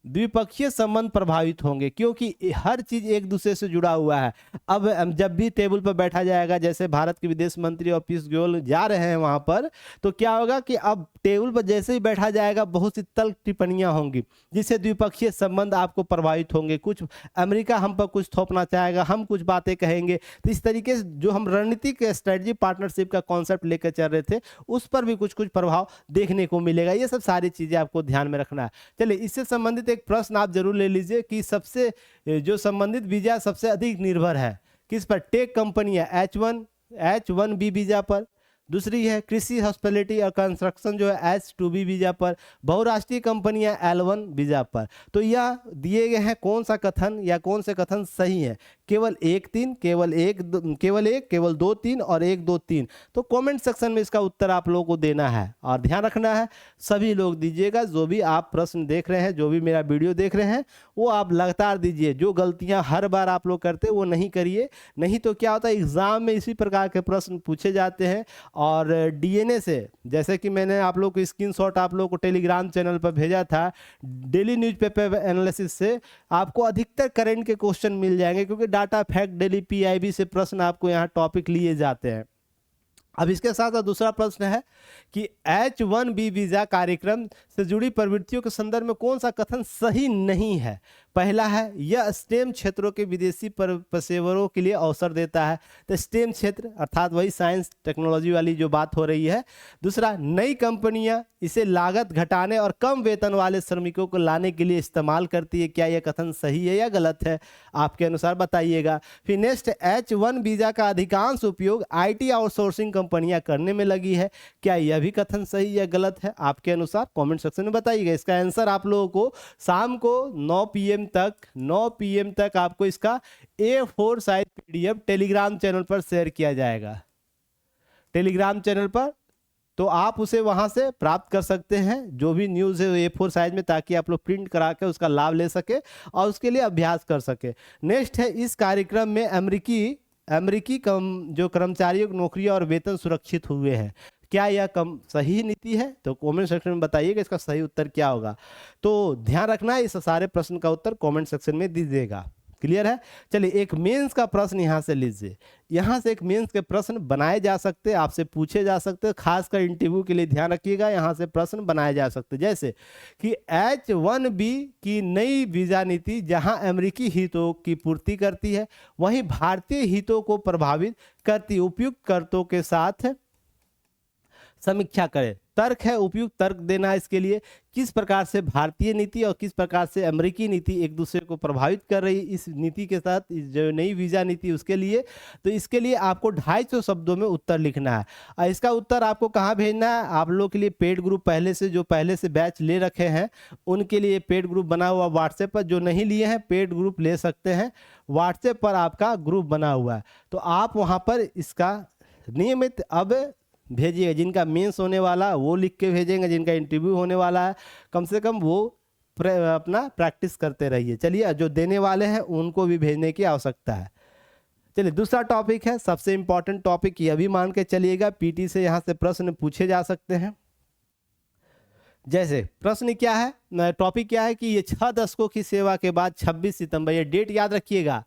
S1: द्विपक्षीय संबंध प्रभावित होंगे, क्योंकि हर चीज एक दूसरे से जुड़ा हुआ है। अब जब भी टेबल पर बैठा जाएगा, जैसे भारत के विदेश मंत्री और पीयूष गोयल जा रहे हैं वहां पर, तो क्या होगा कि अब टेबल पर जैसे ही बैठा जाएगा बहुत सी तल्ख टिप्पणियां होंगी, जिससे द्विपक्षीय संबंध आपको प्रभावित होंगे। कुछ अमेरिका हम पर कुछ थोपना चाहेगा, हम कुछ बातें कहेंगे। तो इस तरीके से जो हम रणनीतिक स्ट्रेटजी पार्टनरशिप का कॉन्सेप्ट लेकर चल रहे थे, उस पर भी कुछ कुछ प्रभाव देखने को मिलेगा। ये सब सारी चीजें आपको ध्यान में रखना है। चलिए, इससे संबंधित एक प्रश्न आप जरूर ले लीजिए कि सबसे जो संबंधित वीजा सबसे अधिक निर्भर है किस पर? टेक कंपनियां H1B वीजा पर, दूसरी है कृषि, हॉस्पिटैलिटी और कंस्ट्रक्शन जो है H2B वीजा पर, बहुराष्ट्रीय कंपनियां L1 वीजा पर। तो यह दिए गए हैं, कौन सा कथन या कौन से कथन सही है? केवल 1-3, केवल 2-3 और 1-2-3। तो कमेंट सेक्शन में इसका उत्तर आप लोगों को देना है और ध्यान रखना है, सभी लोग दीजिएगा। जो भी आप प्रश्न देख रहे हैं, जो भी मेरा वीडियो देख रहे हैं, वो आप लगातार दीजिए। जो गलतियां हर बार आप लोग करते वो नहीं करिए, नहीं तो क्या होता है एग्जाम में इसी प्रकार के प्रश्न पूछे जाते हैं। और डीएनए से, जैसे कि मैंने आप लोग को स्क्रीनशॉट आप लोग को टेलीग्राम चैनल पर भेजा था, डेली न्यूज़पेपर एनालिसिस से आपको अधिकतर करंट के क्वेश्चन मिल जाएंगे, क्योंकि डाटा फैक्ट, डेली पीआईबी से प्रश्न आपको यहाँ टॉपिक लिए जाते हैं। अब इसके साथ साथ दूसरा प्रश्न है कि H1B वीजा कार्यक्रम से जुड़ी प्रवृत्तियों के संदर्भ में कौन सा कथन सही नहीं है? पहला है, यह स्टेम क्षेत्रों के विदेशी पेशेवरों के लिए अवसर देता है। तो स्टेम क्षेत्र अर्थात वही साइंस टेक्नोलॉजी वाली जो बात हो रही है। दूसरा, नई कंपनियां इसे लागत घटाने और कम वेतन वाले श्रमिकों को लाने के लिए इस्तेमाल करती है। क्या यह कथन सही है या गलत है? आपके अनुसार बताइएगा। फिर नेक्स्ट, H1 वीजा का अधिकांश उपयोग आईटी आउटसोर्सिंग कंपनियां करने में लगी है। क्या यह भी कथन सही या गलत है? आपके अनुसार कमेंट सेक्शन में बताइएगा। इसका आंसर आप लोगों को शाम को 9 PM तक आपको इसका A4 size PDF Telegram channel पर शेयर किया जाएगा, टेलीग्राम चैनल पर। तो आप उसे वहां से प्राप्त कर सकते हैं, जो भी न्यूज़ है A4 साइज में, ताकि आप लोग प्रिंट करा के उसका लाभ ले सके और उसके लिए अभ्यास कर सके। नेक्स्ट है, इस कार्यक्रम में अमेरिकी जो कर्मचारियों की नौकरियां और वेतन सुरक्षित हुए हैं। क्या यह सही नीति है? तो कमेंट सेक्शन में बताइएगा इसका सही उत्तर क्या होगा। तो ध्यान रखना है, इस सारे प्रश्न का उत्तर कमेंट सेक्शन में दीजिएगा। क्लियर है। चलिए एक मेंस का प्रश्न यहाँ से लीजिए, यहाँ से एक मेंस के प्रश्न बनाए जा सकते हैं, आपसे पूछे जा सकते हैं, खासकर इंटरव्यू के लिए ध्यान रखिएगा, यहाँ से प्रश्न बनाए जा सकते हैं। जैसे कि H1B की नई वीजा नीति जहाँ अमेरिकी हितों की पूर्ति करती है वहीं भारतीय हितों को प्रभावित करती, उपयुक्त शर्तों के साथ समीक्षा करें। तर्क है, उपयुक्त तर्क देना इसके लिए, किस प्रकार से भारतीय नीति और किस प्रकार से अमेरिकी नीति एक दूसरे को प्रभावित कर रही इस नीति के साथ, इस जो नई वीजा नीति उसके लिए। तो इसके लिए आपको 250 शब्दों में उत्तर लिखना है और इसका उत्तर आपको कहाँ भेजना है। आप लोग के लिए पेड ग्रुप पहले से जो पहले से बैच ले रखे हैं उनके लिए पेड ग्रुप बना हुआ व्हाट्सएप पर, जो नहीं लिए हैं पेड ग्रुप ले सकते हैं, व्हाट्सएप पर आपका ग्रुप बना हुआ है। तो आप वहाँ पर इसका नियमित अब भेजिएगा, जिनका मेंस होने वाला वो लिख के भेजेंगे, जिनका इंटरव्यू होने वाला है कम से कम वो अपना प्रैक्टिस करते रहिए। चलिए जो देने वाले हैं उनको भी भेजने की आवश्यकता है। चलिए दूसरा टॉपिक है, सबसे इंपॉर्टेंट टॉपिक, ये भी मान के चलिएगा पीटी से यहाँ से प्रश्न पूछे जा सकते हैं। जैसे प्रश्न क्या है, टॉपिक क्या है कि ये 6 दशकों की सेवा के बाद 26 सितंबर, ये डेट याद रखिएगा,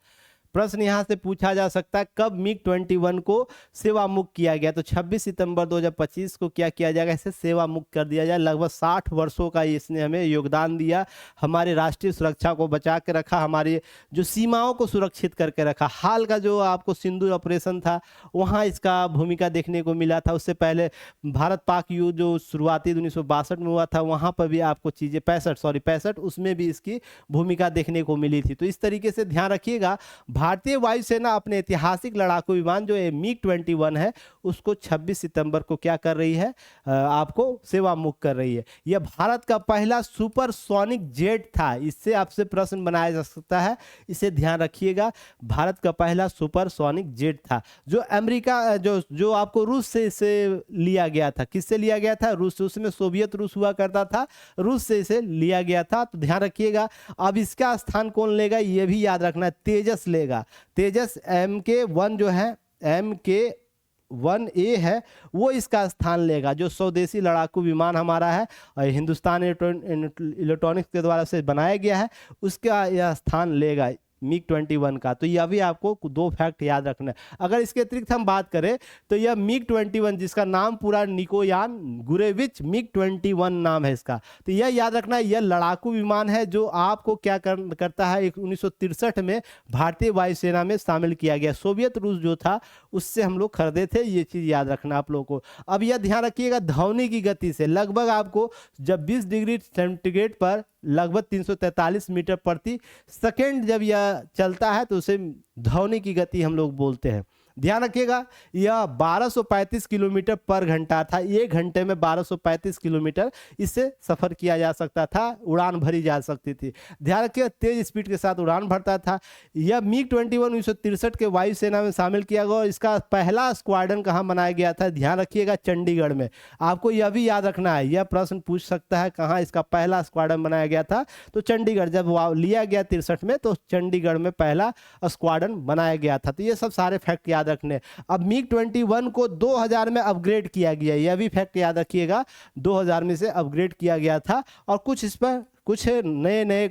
S1: प्रश्न यहाँ से पूछा जा सकता है कब MiG-21 को सेवा मुक्त किया गया। तो 26 सितंबर 2025 को क्या किया जाएगा, इसे सेवा मुक्त कर दिया जाए। लगभग 60 वर्षों का इसने हमें योगदान दिया, हमारे राष्ट्रीय सुरक्षा को बचा के रखा, हमारी जो सीमाओं को सुरक्षित करके रखा। हाल का जो आपको सिंदूर ऑपरेशन था वहाँ इसका भूमिका देखने को मिला था। उससे पहले भारत पाक युद्ध जो शुरुआती 1962 में हुआ था वहाँ पर भी आपको चीज़ें 65 उसमें भी इसकी भूमिका देखने को मिली थी। तो इस तरीके से ध्यान रखिएगा, भारतीय वायुसेना अपने ऐतिहासिक लड़ाकू विमान जो MiG-21 है उसको 26 सितंबर को क्या कर रही है, आपको सेवा मुक्त कर रही है। यह भारत का पहला सुपरसोनिक जेट था, इससे आपसे प्रश्न बनाया जा सकता है, इसे ध्यान रखिएगा। भारत का पहला सुपरसोनिक जेट था जो अमेरिका जो आपको रूस से इसे लिया गया था। किससे लिया गया था, रूस, उसमें सोवियत रूस हुआ करता था, रूस से इसे लिया गया था। तो ध्यान रखिएगा। अब इसका स्थान कौन लेगा ये भी याद रखना है, तेजस लेगा। तेजस MK1 जो है MK1A है वो इसका स्थान लेगा, जो स्वदेशी लड़ाकू विमान हमारा है और हिंदुस्तान इलेक्ट्रॉनिक्स के द्वारा से बनाया गया है, उसका यह स्थान लेगा MiG-21 का। तो यह भी आपको 2 फैक्ट याद रखना है। अगर इसके अतिरिक्त हम बात करें तो यह MiG-21 जिसका नाम पूरा निकोयान गुरेविच MiG-21 नाम है इसका, तो यह याद रखना है, यह लड़ाकू विमान है जो आपको क्या करता है 1963 में भारतीय वायुसेना में शामिल किया गया। सोवियत रूस जो था उससे हम लोग खरीदे थे, ये चीज़ याद रखना आप लोगों को। अब यह ध्यान रखिएगा, ध्वनि की गति से लगभग आपको जब 20 डिग्री सेंटीग्रेड पर लगभग 343 मीटर प्रति सेकेंड जब यह चलता है तो उसे ध्वनि की गति हम लोग बोलते हैं। ध्यान रखिएगा, यह 1235 किलोमीटर पर घंटा था, 1 घंटे में 1235 किलोमीटर इससे सफर किया जा सकता था, उड़ान भरी जा सकती थी। ध्यान रखिएगा, तेज स्पीड के साथ उड़ान भरता था। यह MiG-21 1963 के वायुसेना में शामिल किया गया और इसका पहला स्क्वाड्रन कहाँ बनाया गया था, ध्यान रखिएगा चंडीगढ़ में। आपको यह भी याद रखना है, यह प्रश्न पूछ सकता है कहाँ इसका पहला स्क्वाड्रन बनाया गया था, तो चंडीगढ़ जब लिया गया 63 में तो चंडीगढ़ में पहला स्क्वाड्रन बनाया गया था। तो ये सब सारे फैक्ट याद रखने। अब MiG-21 को 2000 में अपग्रेड किया गया, यह भी फैक्ट याद रखिएगा, 2000 में से अपग्रेड किया गया था और कुछ इस पर कुछ नए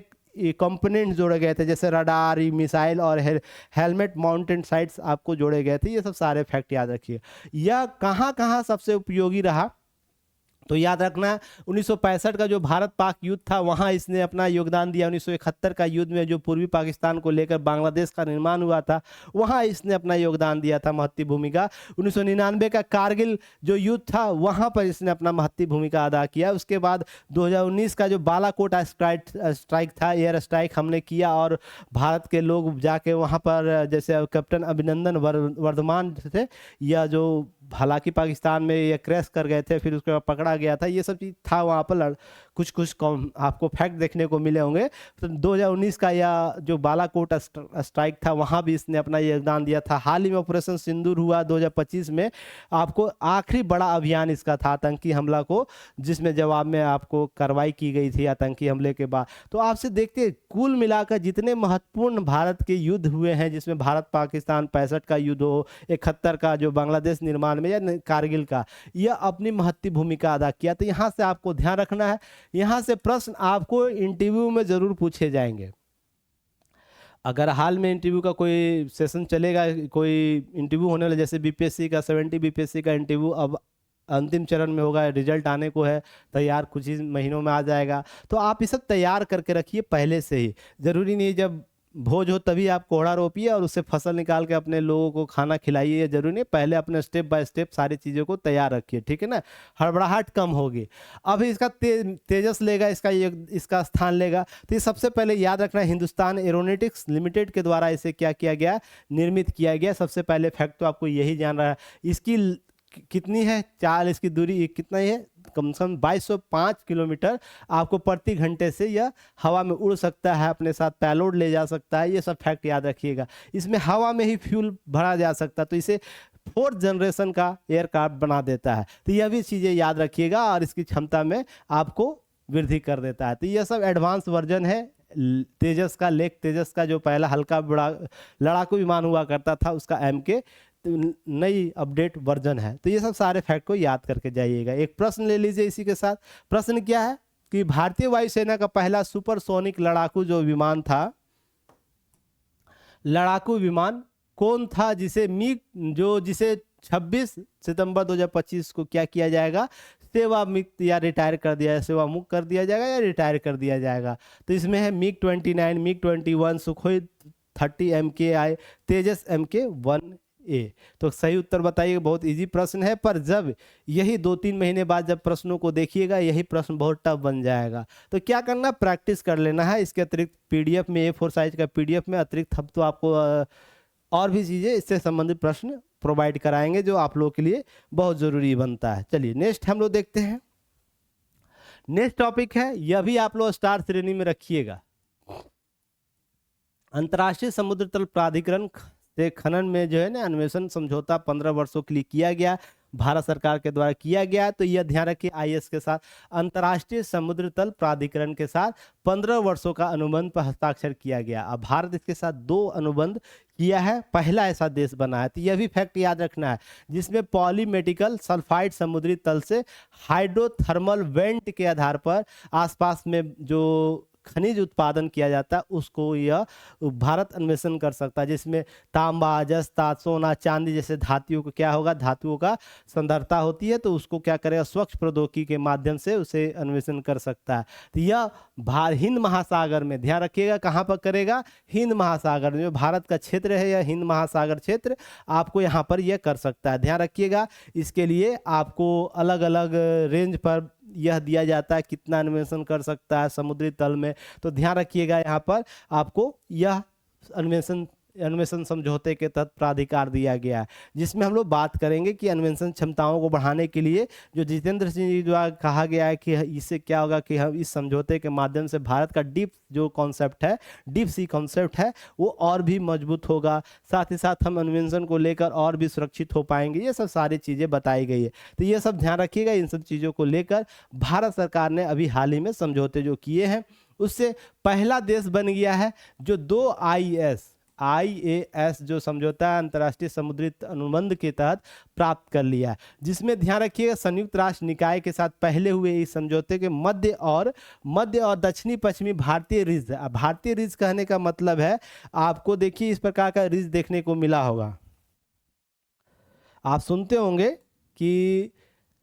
S1: कंपोनेंट जोड़े गए थे, जैसे रडार, मिसाइल और हेलमेट माउंटेड साइट्स आपको जोड़े गए थे। ये सब सारे फैक्ट याद रखिए। यह कहाँ सबसे उपयोगी रहा तो याद रखना 1965 का जो भारत पाक युद्ध था वहां इसने अपना योगदान दिया। 1971 का युद्ध में जो पूर्वी पाकिस्तान को लेकर बांग्लादेश का निर्माण हुआ था वहां इसने अपना योगदान दिया था, महत्वपूर्ण भूमिका। 1999 का कारगिल जो युद्ध था वहां पर इसने अपना महत्वपूर्ण भूमिका अदा किया। उसके बाद 2019 का जो बालाकोट स्ट्राइक था, एयर स्ट्राइक हमने किया और भारत के लोग जाके वहां पर, जैसे कैप्टन अभिनंदन वर्धमान थे, यह जो हालांकि पाकिस्तान में ये क्रैश कर गए थे, फिर उसके बाद पकड़ा गया था, ये सब चीज़ था वहाँ पर। कुछ आपको फैक्ट देखने को मिले होंगे। तो 2019 का यह जो बालाकोट स्ट्राइक था वहाँ भी इसने अपना योगदान दिया था। हाल ही में ऑपरेशन सिंदूर हुआ 2025 में, आपको आखिरी बड़ा अभियान इसका था आतंकी हमला को, जिसमें जवाब में आपको कार्रवाई की गई थी आतंकी हमले के बाद। तो आपसे देखते हैं कुल मिलाकर जितने महत्वपूर्ण भारत के युद्ध हुए हैं, जिसमें भारत पाकिस्तान 65 का युद्ध हो, 71 का जो बांग्लादेश निर्माण में, या कारगिल का, यह अपनी महत्वपूर्ण भूमिका अदा किया। तो यहाँ से आपको ध्यान रखना है, यहाँ से प्रश्न आपको इंटरव्यू में जरूर पूछे जाएंगे। अगर हाल में इंटरव्यू का कोई सेशन चलेगा, कोई इंटरव्यू होने वाला, जैसे बीपीएससी का 70 बीपीएससी का इंटरव्यू अब अंतिम चरण में होगा, रिजल्ट आने को है तैयार, कुछ ही महीनों में आ जाएगा। तो आप ये सब तैयार करके रखिए पहले से ही। ज़रूरी नहीं जब भोज हो तभी आप कोहड़ा रोपिए और उससे फसल निकाल के अपने लोगों को खाना खिलाइए, ये जरूरी नहीं। पहले अपने स्टेप बाय स्टेप सारी चीज़ों को तैयार रखिए, ठीक है ना। हड़बड़ाहट कम होगी। अभी इसका तेजस लेगा, इसका स्थान लेगा। तो ये सबसे पहले याद रखना है, हिंदुस्तान एरोनॉटिक्स लिमिटेड के द्वारा इसे क्या किया गया, निर्मित किया गया। सबसे पहले फैक्ट तो आपको यही जान रहा है। इसकी कितनी है चाल, इसकी दूरी कितना ही है, कम से कम 2205 किलोमीटर आपको प्रति घंटे से यह हवा में उड़ सकता है, अपने साथ पेलोड ले जा सकता है। ये सब फैक्ट याद रखिएगा। इसमें हवा में ही फ्यूल भरा जा सकता है, तो इसे 4th जनरेशन का एयरक्राफ्ट बना देता है। तो यह भी चीज़ें याद रखिएगा और इसकी क्षमता में आपको वृद्धि कर देता है। तो यह सब एडवांस वर्जन है तेजस का। लेक तेजस का जो पहला हल्का बड़ा लड़ाकू विमान हुआ करता था, उसका MK नई अपडेट वर्जन है। तो ये सब सारे फैक्ट को याद करके जाइएगा। एक प्रश्न ले लीजिए इसी के साथ। प्रश्न क्या है कि भारतीय वायुसेना का पहला सुपरसोनिक लड़ाकू जो विमान था, लड़ाकू विमान कौन था, जिसे जिसे 26 सितंबर 2025 को क्या किया जाएगा, सेवा मुक्त या रिटायर कर दिया जाएगा, सेवा मुक्त कर दिया जाएगा या रिटायर कर दिया जाएगा। तो इसमें है MiG-29, MiG-21, सुखोई 30 MKI, तेजस MK-1A। तो सही उत्तर बताइए। बहुत इजी प्रश्न है, पर जब यही 2-3 महीने बाद जब प्रश्नों को देखिएगा, यही प्रश्न बहुत टफ बन जाएगा। तो क्या करना, प्रैक्टिस कर लेना है। इसके अतिरिक्त PDF में, A4 साइज का PDF में अतिरिक्त हम तो आपको और भी चीज़ें इससे संबंधित प्रश्न प्रोवाइड कराएंगे, जो आप लोगों के लिए बहुत ज़रूरी बनता है। चलिए नेक्स्ट हम लोग देखते हैं। नेक्स्ट टॉपिक है, यह भी आप लोग स्टार श्रेणी में रखिएगा। अंतर्राष्ट्रीय समुद्र तल प्राधिकरण से खनन में जो है ना, अन्वेषण समझौता 15 वर्षों के लिए किया गया, भारत सरकार के द्वारा किया गया। तो यह ध्यान रखिए, IS के साथ अंतर्राष्ट्रीय समुद्र तल प्राधिकरण के साथ 15 वर्षों का अनुबंध पर हस्ताक्षर किया गया। अब भारत इसके साथ 2 अनुबंध किया है, पहला ऐसा देश बना है। तो यह भी फैक्ट याद रखना है, जिसमें पॉलीमेटिकल सल्फाइड समुद्री तल से हाइड्रोथर्मल वेंट के आधार पर आसपास में जो खनिज उत्पादन किया जाता है, उसको यह भारत अन्वेषण कर सकता है। जिसमें तांबा, जस्ता, सोना, चांदी जैसे धातुओं को क्या होगा, धातुओं का संधारता होती है, तो उसको क्या करेगा, स्वच्छ प्रौद्योगिकी के माध्यम से उसे अन्वेषण कर सकता है। तो यह हिंद महासागर में, ध्यान रखिएगा कहाँ पर करेगा, हिंद महासागर में। जो भारत का क्षेत्र है, यह हिंद महासागर क्षेत्र, आपको यहाँ पर यह कर सकता है। ध्यान रखिएगा, इसके लिए आपको अलग अलग रेंज पर यह दिया जाता है, कितना अन्वेषण कर सकता है समुद्री तल में। तो ध्यान रखिएगा, यहाँ पर आपको यह अन्वेषण समझौते के तहत प्राधिकार दिया गया है, जिसमें हम लोग बात करेंगे कि अन्वेषण क्षमताओं को बढ़ाने के लिए जो जितेंद्र सिंह जी द्वारा कहा गया है कि इससे क्या होगा कि हम इस समझौते के माध्यम से भारत का डीप जो कॉन्सेप्ट है, डीप सी कॉन्सेप्ट है, वो और भी मजबूत होगा। साथ ही साथ हम अन्वेषण को लेकर और भी सुरक्षित हो पाएंगे। ये सब सारी चीज़ें बताई गई है। तो ये सब ध्यान रखिएगा। इन सब चीज़ों को लेकर भारत सरकार ने अभी हाल ही में समझौते जो किए हैं, उससे पहला देश बन गया है जो 2 IAS जो समझौता अंतर्राष्ट्रीय समुद्री अनुबंध के तहत प्राप्त कर लिया है। जिसमें ध्यान रखिएगा, संयुक्त राष्ट्र निकाय के साथ पहले हुए इस समझौते के मध्य और दक्षिणी पश्चिमी भारतीय रिज। भारतीय रिज कहने का मतलब है, आपको देखिए इस प्रकार का रिज देखने को मिला होगा। आप सुनते होंगे कि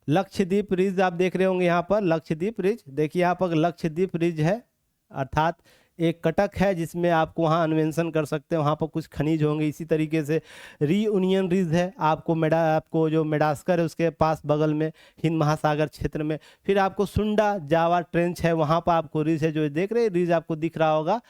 S1: लक्षद्वीप रिज आप देख रहे होंगे, यहाँ पर लक्षद्वीप रिज देखिए, यहाँ पर लक्षद्वीप रिज है, अर्थात एक कटक है जिसमें आपको वहाँ अन्वेषण कर सकते हैं, वहाँ पर कुछ खनिज होंगे। इसी तरीके से रीयूनियन रिज है, आपको जो मेडास्कर है उसके पास बगल में हिंद महासागर क्षेत्र में। फिर आपको सुंडा जावा ट्रेंच है, वहाँ पर आपको रिज है, जो देख रहे हैं रिज आपको दिख रहा होगा,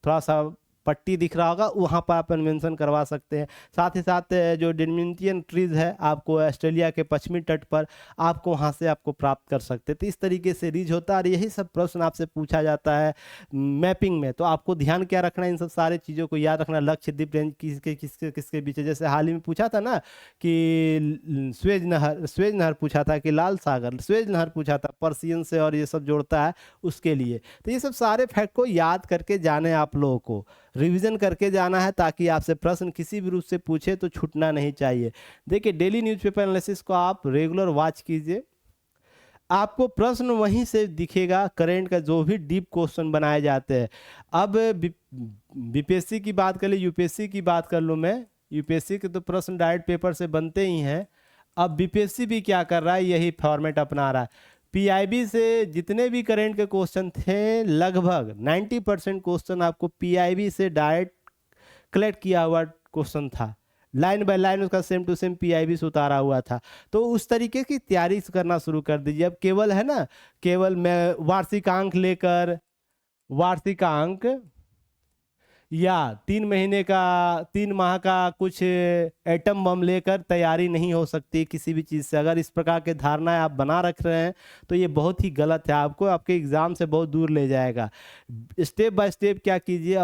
S1: थोड़ा सा पट्टी दिख रहा होगा, वहाँ पर आप अन्वेषण करवा सकते हैं। साथ ही साथ जो डिमिंटियन ट्रीज है, आपको ऑस्ट्रेलिया के पश्चिमी तट पर आपको वहाँ से आपको प्राप्त कर सकते हैं। तो इस तरीके से रीज होता है और यही सब प्रश्न आपसे पूछा जाता है मैपिंग में। तो आपको ध्यान क्या रखना है, इन सब सारे चीज़ों को याद रखना। लक्षद्वीप रेंज किसके बीच है, जैसे हाल ही में पूछा था ना कि स्वेज नहर पूछा था कि लाल सागर, स्वेज नहर पूछा था पर्सियन से, और ये सब जोड़ता है उसके लिए। तो ये सब सारे फैक्ट को याद करके जाने, आप लोगों को रिवीजन करके जाना है, ताकि आपसे प्रश्न किसी भी रूप से पूछे तो छूटना नहीं चाहिए। देखिए, डेली न्यूज़पेपर एनालिसिस को आप रेगुलर वॉच कीजिए, आपको प्रश्न वहीं से दिखेगा। करेंट का जो भी डीप क्वेश्चन बनाए जाते हैं, अब बीपीएससी की बात कर ले, यूपीएससी की बात कर लूँ मैं। यूपीएससी के तो प्रश्न डायरेक्ट पेपर से बनते ही हैं। अब बीपीएससी भी क्या कर रहा है, यही फॉर्मेट अपना रहा है। पीआईबी से जितने भी करंट के क्वेश्चन थे, लगभग 90% क्वेश्चन आपको पीआईबी से डायरेक्ट कलेक्ट किया हुआ क्वेश्चन था, लाइन बाय लाइन उसका सेम टू सेम पीआईबी से उतारा हुआ था। तो उस तरीके की तैयारी करना शुरू कर दीजिए। अब केवल है ना, केवल मैं वार्षिकांक लेकर, वार्षिकांक या 3 महीने का, 3 माह का कुछ एटम बम लेकर तैयारी नहीं हो सकती किसी भी चीज़ से। अगर इस प्रकार के धारणाएं आप बना रख रहे हैं तो ये बहुत ही गलत है, आपको आपके एग्ज़ाम से बहुत दूर ले जाएगा। स्टेप बाय स्टेप क्या कीजिए,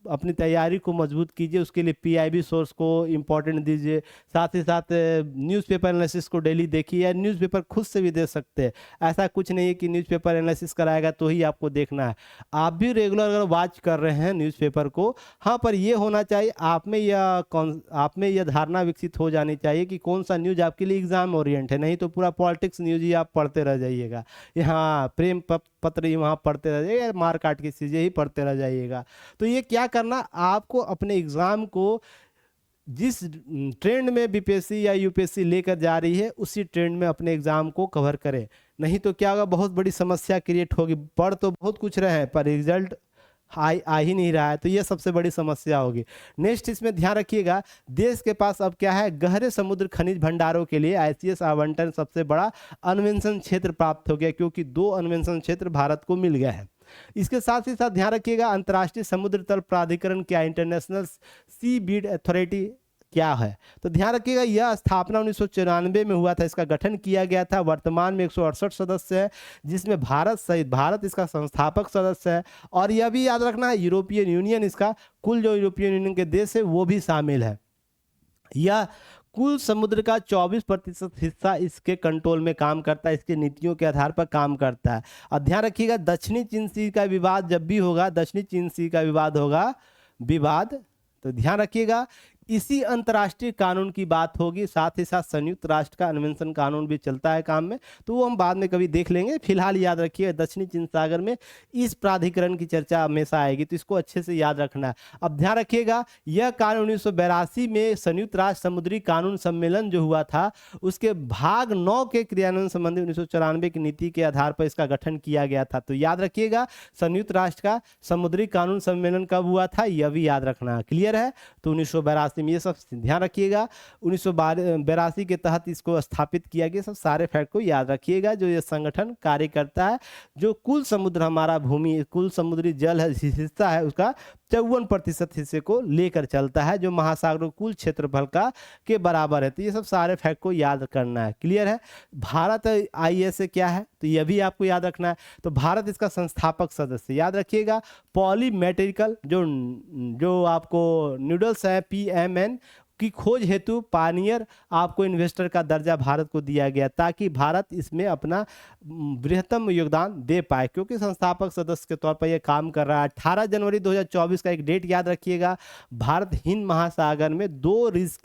S1: अपनी तैयारी को मजबूत कीजिए। उसके लिए पीआईबी सोर्स को इम्पोर्टेंट दीजिए, साथ ही साथ न्यूज़पेपर एनालिसिस को डेली देखिए, या न्यूज़पेपर खुद से भी दे सकते हैं। ऐसा कुछ नहीं है कि न्यूज़पेपर एनालिसिस कराएगा तो ही आपको देखना है, आप भी रेगुलर अगर वॉच कर रहे हैं न्यूज़पेपर को, हाँ, पर ये होना चाहिए आप में यह धारणा विकसित हो जानी चाहिए कि कौन सा न्यूज़ आपके लिए एग्जाम ओरिएंट है। नहीं तो पूरा पॉलिटिक्स न्यूज़ ही आप पढ़ते रह जाइएगा, यहाँ प्रेम पत्र ही वहाँ पढ़ते रह जाइएगा, मार काट की चीज़ें ही पढ़ते रह जाइएगा। तो ये क्या करना, आपको अपने एग्जाम को जिस ट्रेंड में बीपीएससी या यूपीएससी लेकर जा रही है उसी ट्रेंड में अपने एग्जाम को कवर करें। नहीं तो क्या होगा, बहुत बड़ी समस्या क्रिएट होगी। पढ़ तो बहुत कुछ रहे हैं पर रिजल्ट आ ही नहीं रहा है, तो ये सबसे बड़ी समस्या होगी। नेक्स्ट इसमें ध्यान रखिएगा, देश के पास अब क्या है, गहरे समुद्र खनिज भंडारों के लिए आईसीएस आवंटन सबसे बड़ा अन्वेषण क्षेत्र प्राप्त हो गया, क्योंकि 2 अन्वेषण क्षेत्र भारत को मिल गया है। इसके साथ ही साथ ध्यान रखिएगा, अंतर्राष्ट्रीय समुद्र तल प्राधिकरण क्या, इंटरनेशनल सी बीड अथॉरिटी क्या है। तो ध्यान रखिएगा, यह स्थापना 1994 में हुआ था, इसका गठन किया गया था। वर्तमान में 168 सदस्य है, जिसमें भारत सहित, भारत इसका संस्थापक सदस्य है। और यह भी याद रखना है, यूरोपियन यूनियन इसका, कुल जो यूरोपियन यूनियन के देश है वो भी शामिल है। यह कुल समुद्र का 24% हिस्सा इसके कंट्रोल में काम करता है, इसकी नीतियों के आधार पर काम करता है। और ध्यान रखिएगा, दक्षिणी चीन सी का विवाद जब भी होगा, दक्षिणी चीन सी का विवाद होगा, तो ध्यान रखिएगा इसी अंतर्राष्ट्रीय कानून की बात होगी। साथ ही साथ संयुक्त राष्ट्र का अन्वेषण कानून भी चलता है काम में, तो वो हम बाद में कभी देख लेंगे। फिलहाल याद रखिए, दक्षिणी चीन सागर में इस प्राधिकरण की चर्चा हमेशा आएगी, तो इसको अच्छे से याद रखना है। अब ध्यान रखिएगा, यह कानून 1982 में संयुक्त राष्ट्र समुद्री कानून सम्मेलन जो हुआ था, उसके भाग 9 के क्रियान्वयन संबंधी 1994 की नीति के आधार पर इसका गठन किया गया था। तो याद रखिएगा, संयुक्त राष्ट्र का समुद्री कानून सम्मेलन कब हुआ था, यह भी याद रखना। क्लियर है? तो 1982 में, ये सब ध्यान रखिएगा। 1982 के तहत इसको स्थापित किया गया। सब सारे फैक्ट को याद रखिएगा। जो ये संगठन कार्य करता है, जो कुल समुद्र हमारा भूमि, कुल समुद्री जल है, हिस्सा है, उसका 54% हिस्से को लेकर चलता है, जो महासागरों कुल क्षेत्रफल का के बराबर है। तो ये सब सारे फैक्ट को याद करना है। क्लियर है? भारत आईएस से क्या है, तो यह भी आपको याद रखना है। तो भारत इसका संस्थापक सदस्य, याद रखिएगा। पॉलीमेट्रिकल जो आपको नूडल्स है, PMN की खोज हेतु पायनियर आपको इन्वेस्टर का दर्जा भारत को दिया गया, ताकि भारत इसमें अपना बृहत्तम योगदान दे पाए, क्योंकि संस्थापक सदस्य के तौर पर यह काम कर रहा है। 18 जनवरी 2024 का एक डेट याद रखिएगा। भारत हिंद महासागर में 2 रिज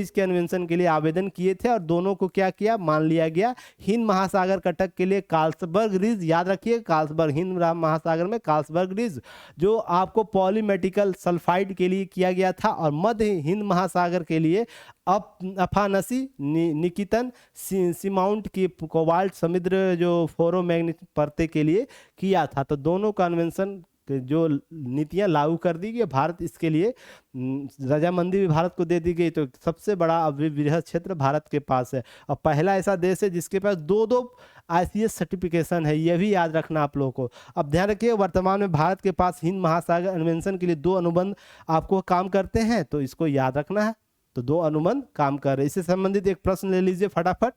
S1: के अन्वेषण के लिए आवेदन किए थे, और दोनों को क्या किया, मान लिया गया। हिंद महासागर कटक के लिए कार्लसबर्ग रिज, याद रखिए, कार्लसबर्ग, हिंद महासागर में कार्लसबर्ग रिज जो आपको पॉलीमेटिकल सल्फाइड के लिए किया गया था, और मध्य हिंद महासागर के लिए अफानसी निकितन सीमाउंट की कोबाल्ट समुद्र जो फोरोमैग्नेटिक परते के लिए किया था। तो दोनों कन्वेंशन जो नीतियां लागू कर दी गई, भारत इसके लिए रजामंदी भी भारत को दे दी गई। तो सबसे बड़ा वृहद क्षेत्र भारत के पास है, और पहला ऐसा देश है जिसके पास 2 आईसीएस सर्टिफिकेशन है। यह भी याद रखना आप लोगों को। अब ध्यान रखिए, वर्तमान में भारत के पास हिंद महासागर अन्वेषण के लिए 2 अनुबंध आपको काम करते हैं, तो इसको याद रखना है। तो 2 अनुबंध काम कर रहे हैं। इससे संबंधित एक प्रश्न ले लीजिए फटाफट।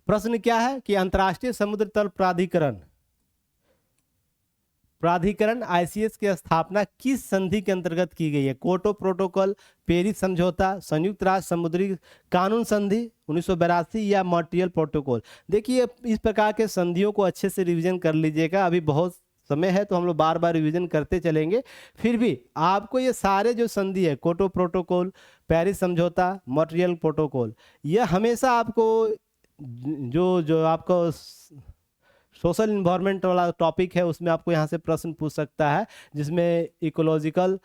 S1: प्रश्न क्या है कि अंतर्राष्ट्रीय समुद्र तल प्राधिकरण आईसीएस की स्थापना किस संधि के अंतर्गत की गई है? क्योटो प्रोटोकॉल, पेरिस समझौता, संयुक्त राष्ट्र समुद्री कानून संधि 1982 या मॉन्ट्रियल प्रोटोकॉल। देखिए, इस प्रकार के संधियों को अच्छे से रिवीजन कर लीजिएगा। अभी बहुत समय है तो हम लोग बार बार रिवीजन करते चलेंगे। फिर भी आपको ये सारे जो संधि है, क्योटो प्रोटोकॉल, पेरिस समझौता, मॉन्ट्रियल प्रोटोकॉल, यह हमेशा आपको जो आपको सोशल इन्वायरमेंट वाला टॉपिक है, उसमें आपको यहाँ से प्रश्न पूछ सकता है, जिसमें इकोलॉजिकल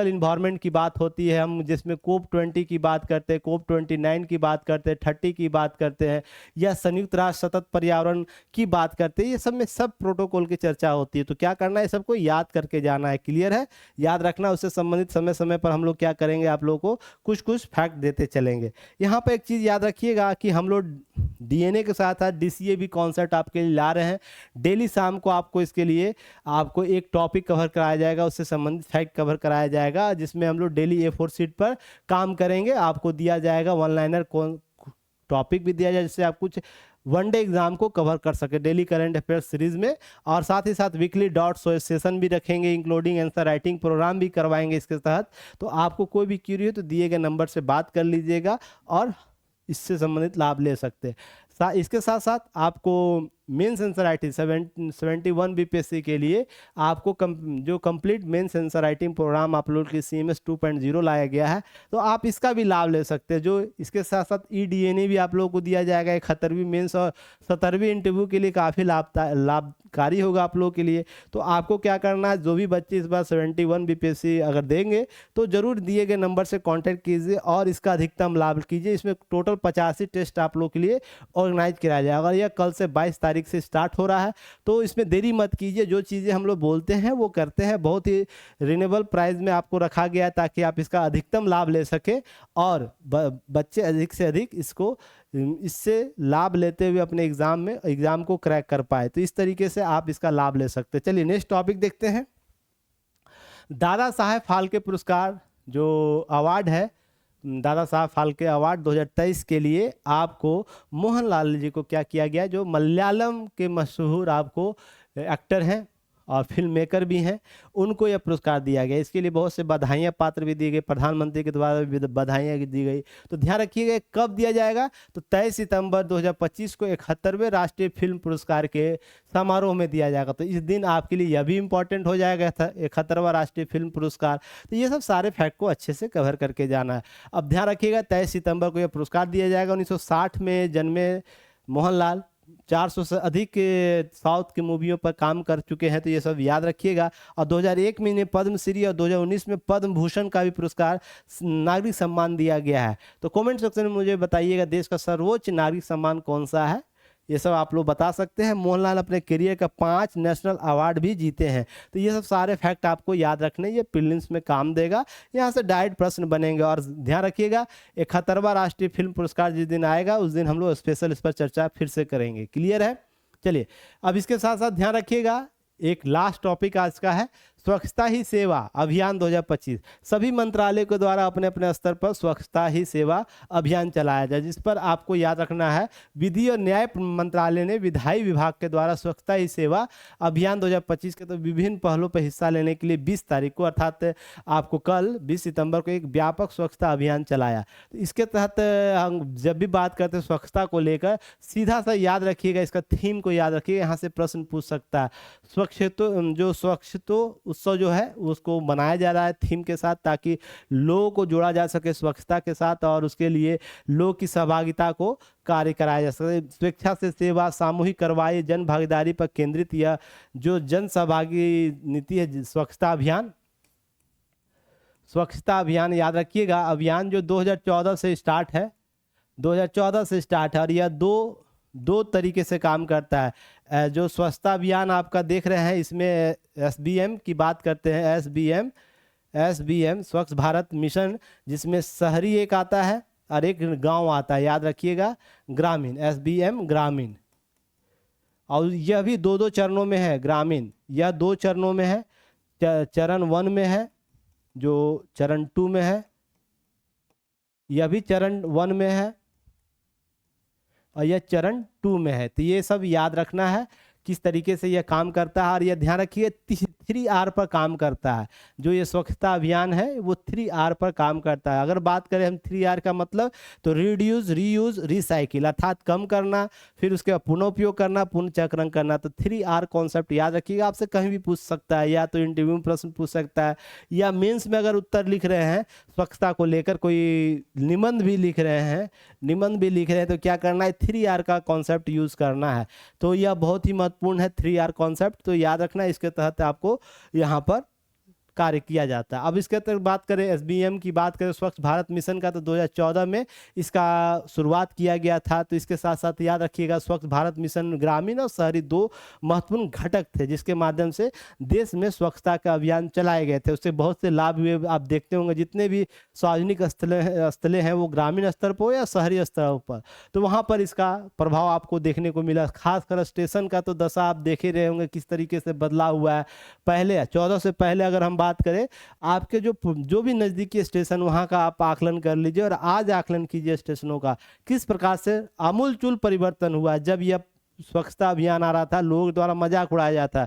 S1: इन्वायरमेंट की बात होती है, हम जिसमें कोप 20 की बात करते हैं, कोप 29 की बात करते हैं, 30 की बात करते हैं, या संयुक्त राष्ट्र सतत पर्यावरण की बात करते हैं। ये सब में सब प्रोटोकॉल की चर्चा होती है। तो क्या करना है, सबको याद करके जाना है। क्लियर है? याद रखना, उससे संबंधित समय समय पर हम लोग क्या करेंगे, आप लोगों को कुछ कुछ फैक्ट देते चलेंगे। यहाँ पर एक चीज़ याद रखिएगा कि हम लोग डीएनए के साथ साथ डीसीए भी कॉन्सेप्ट आपके लिए ला रहे हैं। डेली शाम को आपको इसके लिए आपको एक टॉपिक कवर कराया जाएगा, उससे संबंधित फैक्ट कवर कराया जाएगा, जिसमें हम लोग डेली A4 शीट पर काम करेंगे। आपको दिया जाएगा वन लाइनर टॉपिक भी दिया जाए, जिससे आप कुछ वनडे एग्जाम को कवर कर सके डेली करंट अफेयर सीरीज में। और साथ ही साथ वीकली डॉट सेशन भी रखेंगे, इंक्लूडिंग आंसर राइटिंग प्रोग्राम भी करवाएंगे इसके तहत। तो आपको कोई भी क्यूरी हो तो दिए गए नंबर से बात कर लीजिएगा और इससे संबंधित लाभ ले सकते हैं। इसके साथ साथ आपको मेंस आंसर राइटिंग 71 बीपीएससी के लिए आपको जो complete mains answer writing program आप लोग के CMS 2.0 लाया गया है, तो आप इसका भी लाभ ले सकते हैं। जो इसके साथ साथ EDNA भी आप लोगों को दिया जाएगा 71वीं मेंस और 70वीं इंटरव्यू के लिए काफ़ी लाभकारी होगा आप लोगों के लिए। तो आपको क्या करना है, जो भी बच्चे इस बार 71 बीपीएससी अगर देंगे तो जरूर दिए गए नंबर से कॉन्टैक्ट कीजिए और इसका अधिकतम लाभ कीजिए। इसमें टोटल 85 टेस्ट आप लोग के लिए ऑर्गेनाइज कराया जाएगा। अगर यह कल से 22 तारीख से स्टार्ट हो रहा है, तो इसमें देरी मत कीजिए। जो चीज़ें हम लोग बोलते हैं वो करते हैं। बहुत ही रिजनेबल प्राइस में आपको रखा गया है ताकि आप इसका अधिकतम लाभ ले सकें और बच्चे अधिक से अधिक इससे लाभ लेते हुए अपने एग्जाम को क्रैक कर पाए। तो इस तरीके से आप इसका लाभ ले सकते हैं। चलिए नेक्स्ट टॉपिक देखते हैं। दादा साहेब फाल्के पुरस्कार जो अवार्ड है, दादा साहब फाल्के अवार्ड 2023 के लिए आपको मोहनलाल जी को क्या किया गया, जो मलयालम के मशहूर आपको एक्टर हैं और फिल्म मेकर भी हैं, उनको यह पुरस्कार दिया गया। इसके लिए बहुत से बधाइयाँ पात्र भी दी गई, प्रधानमंत्री के द्वारा भी बधाइयाँ दी गई। तो ध्यान रखिएगा कब दिया जाएगा, तो 23 सितंबर 2025 को 71वें राष्ट्रीय फिल्म पुरस्कार के समारोह में दिया जाएगा। तो इस दिन आपके लिए यह भी इम्पोर्टेंट हो जाएगा 71वां राष्ट्रीय फिल्म पुरस्कार। तो ये सब सारे फैक्ट को अच्छे से कवर करके जाना है। अब ध्यान रखिएगा 23 सितंबर को यह पुरस्कार दिया जाएगा। 1960 में जन्मे मोहनलाल 400 से अधिक साउथ की मूवियों पर काम कर चुके हैं, तो ये सब याद रखिएगा। और 2001 में इन्हें पद्मश्री और 2019 में पद्म भूषण का भी पुरस्कार नागरिक सम्मान दिया गया है। तो कमेंट सेक्शन में मुझे बताइएगा देश का सर्वोच्च नागरिक सम्मान कौन सा है, ये सब आप लोग बता सकते हैं। मोहनलाल अपने करियर का 5 नेशनल अवार्ड भी जीते हैं। तो ये सब सारे फैक्ट आपको याद रखने, ये प्रीलिम्स में काम देगा। यहाँ से डायरेक्ट प्रश्न बनेंगे। और ध्यान रखिएगा 71वां राष्ट्रीय फिल्म पुरस्कार जिस दिन आएगा उस दिन हम लोग स्पेशल इस पर चर्चा फिर से करेंगे। क्लियर है? चलिए अब इसके साथ साथ ध्यान रखिएगा एक लास्ट टॉपिक आज का है स्वच्छता ही सेवा अभियान 2025। सभी मंत्रालय के द्वारा अपने अपने स्तर पर स्वच्छता ही सेवा अभियान चलाया जाए, जिस पर आपको याद रखना है विधि और न्याय मंत्रालय ने विधायी विभाग के द्वारा स्वच्छता ही सेवा अभियान 2025 के तो विभिन्न पहलों पर हिस्सा लेने के लिए 20 तारीख को अर्थात आपको कल 20 सितंबर को एक व्यापक स्वच्छता अभियान चलाया। तो इसके तहत हम जब भी बात करते हैं स्वच्छता को लेकर, सीधा सा याद रखिएगा, इसका थीम को याद रखिएगा। यहाँ से प्रश्न पूछ सकता है। स्वच्छतो उत्सव जो है उसको बनाया जा रहा है थीम के साथ, ताकि लोगों को जोड़ा जा सके स्वच्छता के साथ और उसके लिए लोगों की सहभागिता को कार्य कराया जा सके। स्वेच्छा से सेवा, सामूहिक कार्रवाई, जन भागीदारी पर केंद्रित यह जो जन सहभागी नीति है स्वच्छता अभियान याद रखिएगा। अभियान जो 2014 से स्टार्ट है, 2014 से स्टार्ट है और यह दो तरीके से काम करता है। जो स्वच्छता अभियान आपका देख रहे हैं इसमें SBM की बात करते हैं। SBM स्वच्छ भारत मिशन, जिसमें शहरी एक आता है और एक गांव आता है, याद रखिएगा ग्रामीण, SBM ग्रामीण। और यह भी दो चरणों में है। ग्रामीण यह 2 चरणों में है, चरण 1 में है, जो चरण 2 में है, यह भी चरण 1 में है और यह चरण 2 में है। तो ये सब याद रखना है किस तरीके से यह काम करता है। और यह ध्यान रखिए 3R पर काम करता है। जो ये स्वच्छता अभियान है वो 3R पर काम करता है। अगर बात करें हम 3R का मतलब, तो रिड्यूस, रीयूज, रिसाइकिल, अर्थात कम करना, फिर उसके बाद पुनः उपयोग करना, पुनर्चक्रण करना। तो 3R कॉन्सेप्ट याद रखिएगा, आपसे कहीं भी पूछ सकता है, या तो इंटरव्यू में प्रश्न पूछ सकता है, या मेंस में अगर उत्तर लिख रहे हैं स्वच्छता को लेकर, कोई निबंध भी लिख रहे हैं, तो क्या करना है, 3R का कॉन्सेप्ट यूज करना है। तो यह बहुत ही महत्वपूर्ण है 3R कॉन्सेप्ट, तो याद रखना, इसके तहत आपको यहाँ पर कार्य किया जाता है। अब इसके तक बात करें, एसबीएम की बात करें, स्वच्छ भारत मिशन का, तो 2014 में इसका शुरुआत किया गया था। तो इसके साथ साथ याद रखिएगा, स्वच्छ भारत मिशन ग्रामीण और शहरी दो महत्वपूर्ण घटक थे, जिसके माध्यम से देश में स्वच्छता का अभियान चलाए गए थे। उससे बहुत से लाभ हुए। आप देखते होंगे जितने भी सार्वजनिक स्थलें हैं वो ग्रामीण स्तर पर हो या शहरी स्तर पर, तो वहाँ पर इसका प्रभाव आपको देखने को मिला। खासकर स्टेशन का तो दशा आप देख ही रहे होंगे किस तरीके से बदला हुआ है। पहले 14 से पहले अगर हम बात करें, आपके जो भी नज़दीकी स्टेशन, वहाँ का आप आकलन कर लीजिए और आज आकलन कीजिए स्टेशनों का, किस प्रकार से आमूलचूल परिवर्तन हुआ। जब यह स्वच्छता अभियान आ रहा था, लोगों द्वारा मजाक उड़ाया जाता,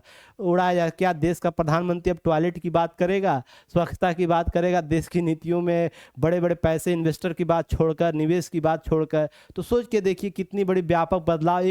S1: क्या देश का प्रधानमंत्री अब टॉयलेट की बात करेगा, स्वच्छता की बात करेगा, देश की नीतियों में बड़े बड़े पैसे इन्वेस्टर की बात छोड़कर, निवेश की बात छोड़कर। तो सोच के देखिए कितनी बड़ी व्यापक बदलाव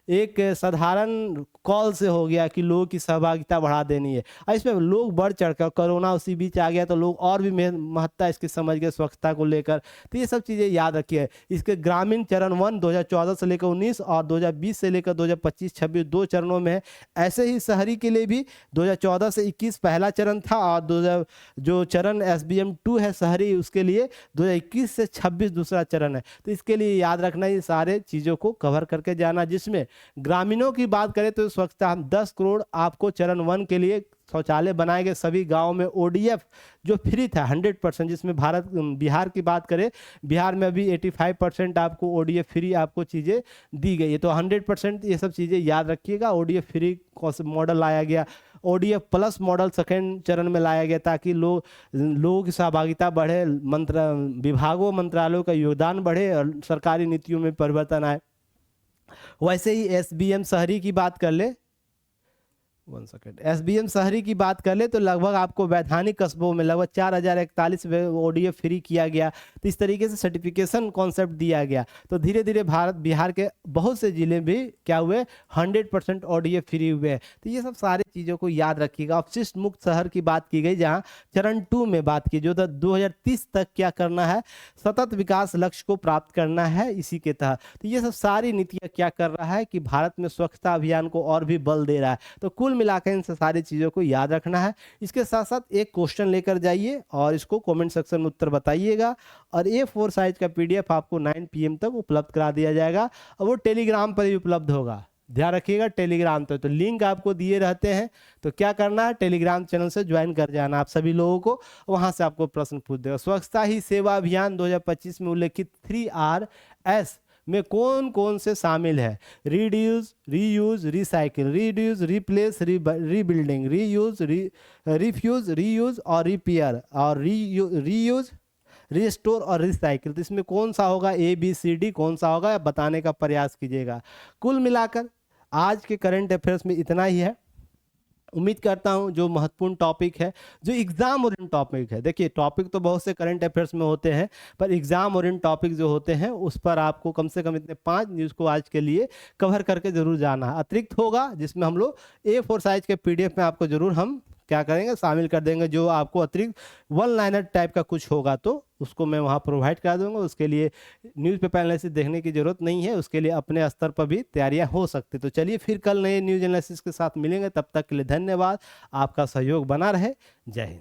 S1: एक साधारण कॉल से हो गया कि लोगों की सहभागिता बढ़ा देनी है। और इसमें लोग बढ़ चढ़कर, कोरोना उसी बीच आ गया तो लोग और भी महत्ता इसकी समझ गए स्वच्छता को लेकर। तो ये सब चीज़ें याद रखिए। इसके ग्रामीण चरण 1 2014 से लेकर 19 और 2020 से लेकर 2025-26 दो चरणों में है। ऐसे ही शहरी के लिए भी 2014 से 21 पहला चरण था, और जो चरण SBM 2 है शहरी, उसके लिए 2021 से 26 दूसरा चरण है। तो इसके लिए याद रखना, ये सारे चीज़ों को कवर करके जाना। जिसमें ग्रामीणों की बात करें तो स्वच्छता 10 करोड़ आपको चरण 1 के लिए शौचालय बनाए गए सभी गांवों में। ODF जो फ्री था 100%, जिसमें बिहार की बात करें, बिहार में अभी 85% आपको ODF फ्री आपको चीज़ें दी गई है। तो 100% ये सब चीज़ें याद रखिएगा। ODF फ्री मॉडल लाया गया, ODF प्लस मॉडल सेकेंड चरण में लाया गया, ताकि लोगों की सहभागिता बढ़े, विभागों मंत्रालयों का योगदान बढ़े और सरकारी नीतियों में परिवर्तन आए। वैसे ही SBM शहरी की बात कर ले, 1 सेकेंड, SBM शहरी की बात कर ले तो लगभग आपको वैधानिक कस्बों में लगभग 4041 ODF फ्री किया गया। तो इस तरीके से सर्टिफिकेशन कॉन्सेप्ट दिया गया। तो धीरे धीरे बिहार के बहुत से जिले भी क्या हुए, 100% ODF फ्री हुए हैं। तो ये सब सारी चीज़ों को याद रखिएगा। अपशिष्ट मुक्त शहर की बात की गई, जहाँ चरण 2 में बात की, जो 2030 तक क्या करना है, सतत विकास लक्ष्य को प्राप्त करना है इसी के तहत। तो ये सब सारी नीतियाँ क्या कर रहा है कि भारत में स्वच्छता अभियान को और भी बल दे रहा है। तो कुल मिलाकर इन सारी चीज़ों को याद रखना है। इसके साथ साथ एक क्वेश्चन लेकर जाइए और इसको कमेंट सेक्शन में उत्तर बताइएगा। और A4 साइज का PDF आपको 9 PM तक उपलब्ध करा दिया जाएगा, और वो टेलीग्राम पर ही उपलब्ध होगा। ध्यान रखिएगा, टेलीग्राम पे तो लिंक आपको दिए रहते हैं। तो क्या करना है, टेलीग्राम चैनल से ज्वाइन कर जाना आप सभी लोगों को, वहाँ से आपको प्रश्न पूछ देगा। स्वच्छता ही सेवा अभियान 2025 में उल्लेखित 3RS में कौन कौन से शामिल है? Reduce, reuse, recycle, reduce, replace, rebuilding, reuse, refuse, reuse और रिपेयर, और रीयूज, रिस्टोर और रिसाइकिल। तो इसमें कौन सा होगा, ABCD कौन सा होगा, बताने का प्रयास कीजिएगा। कुल मिलाकर आज के करंट अफेयर्स में इतना ही है। उम्मीद करता हूं जो महत्वपूर्ण टॉपिक है, जो एग्जाम ओरिएंटेड टॉपिक है, देखिए टॉपिक तो बहुत से करंट अफेयर्स में होते हैं, पर एग्जाम ओरिएंटेड टॉपिक जो होते हैं उस पर आपको कम से कम इतने 5 न्यूज़ को आज के लिए कवर करके जरूर जाना है। अतिरिक्त होगा जिसमें हम लोग A4 साइज के PDF में आपको जरूर हम क्या करेंगे, शामिल कर देंगे। जो आपको अतिरिक्त 1 लाइनर टाइप का कुछ होगा तो उसको मैं वहाँ प्रोवाइड कर दूंगा। उसके लिए न्यूज़पेपर एनालिसिस देखने की जरूरत नहीं है, उसके लिए अपने स्तर पर भी तैयारियां हो सकती। तो चलिए फिर कल नए न्यूज़ एनालिसिस के साथ मिलेंगे, तब तक के लिए धन्यवाद। आपका सहयोग बना रहे। जय हिंद।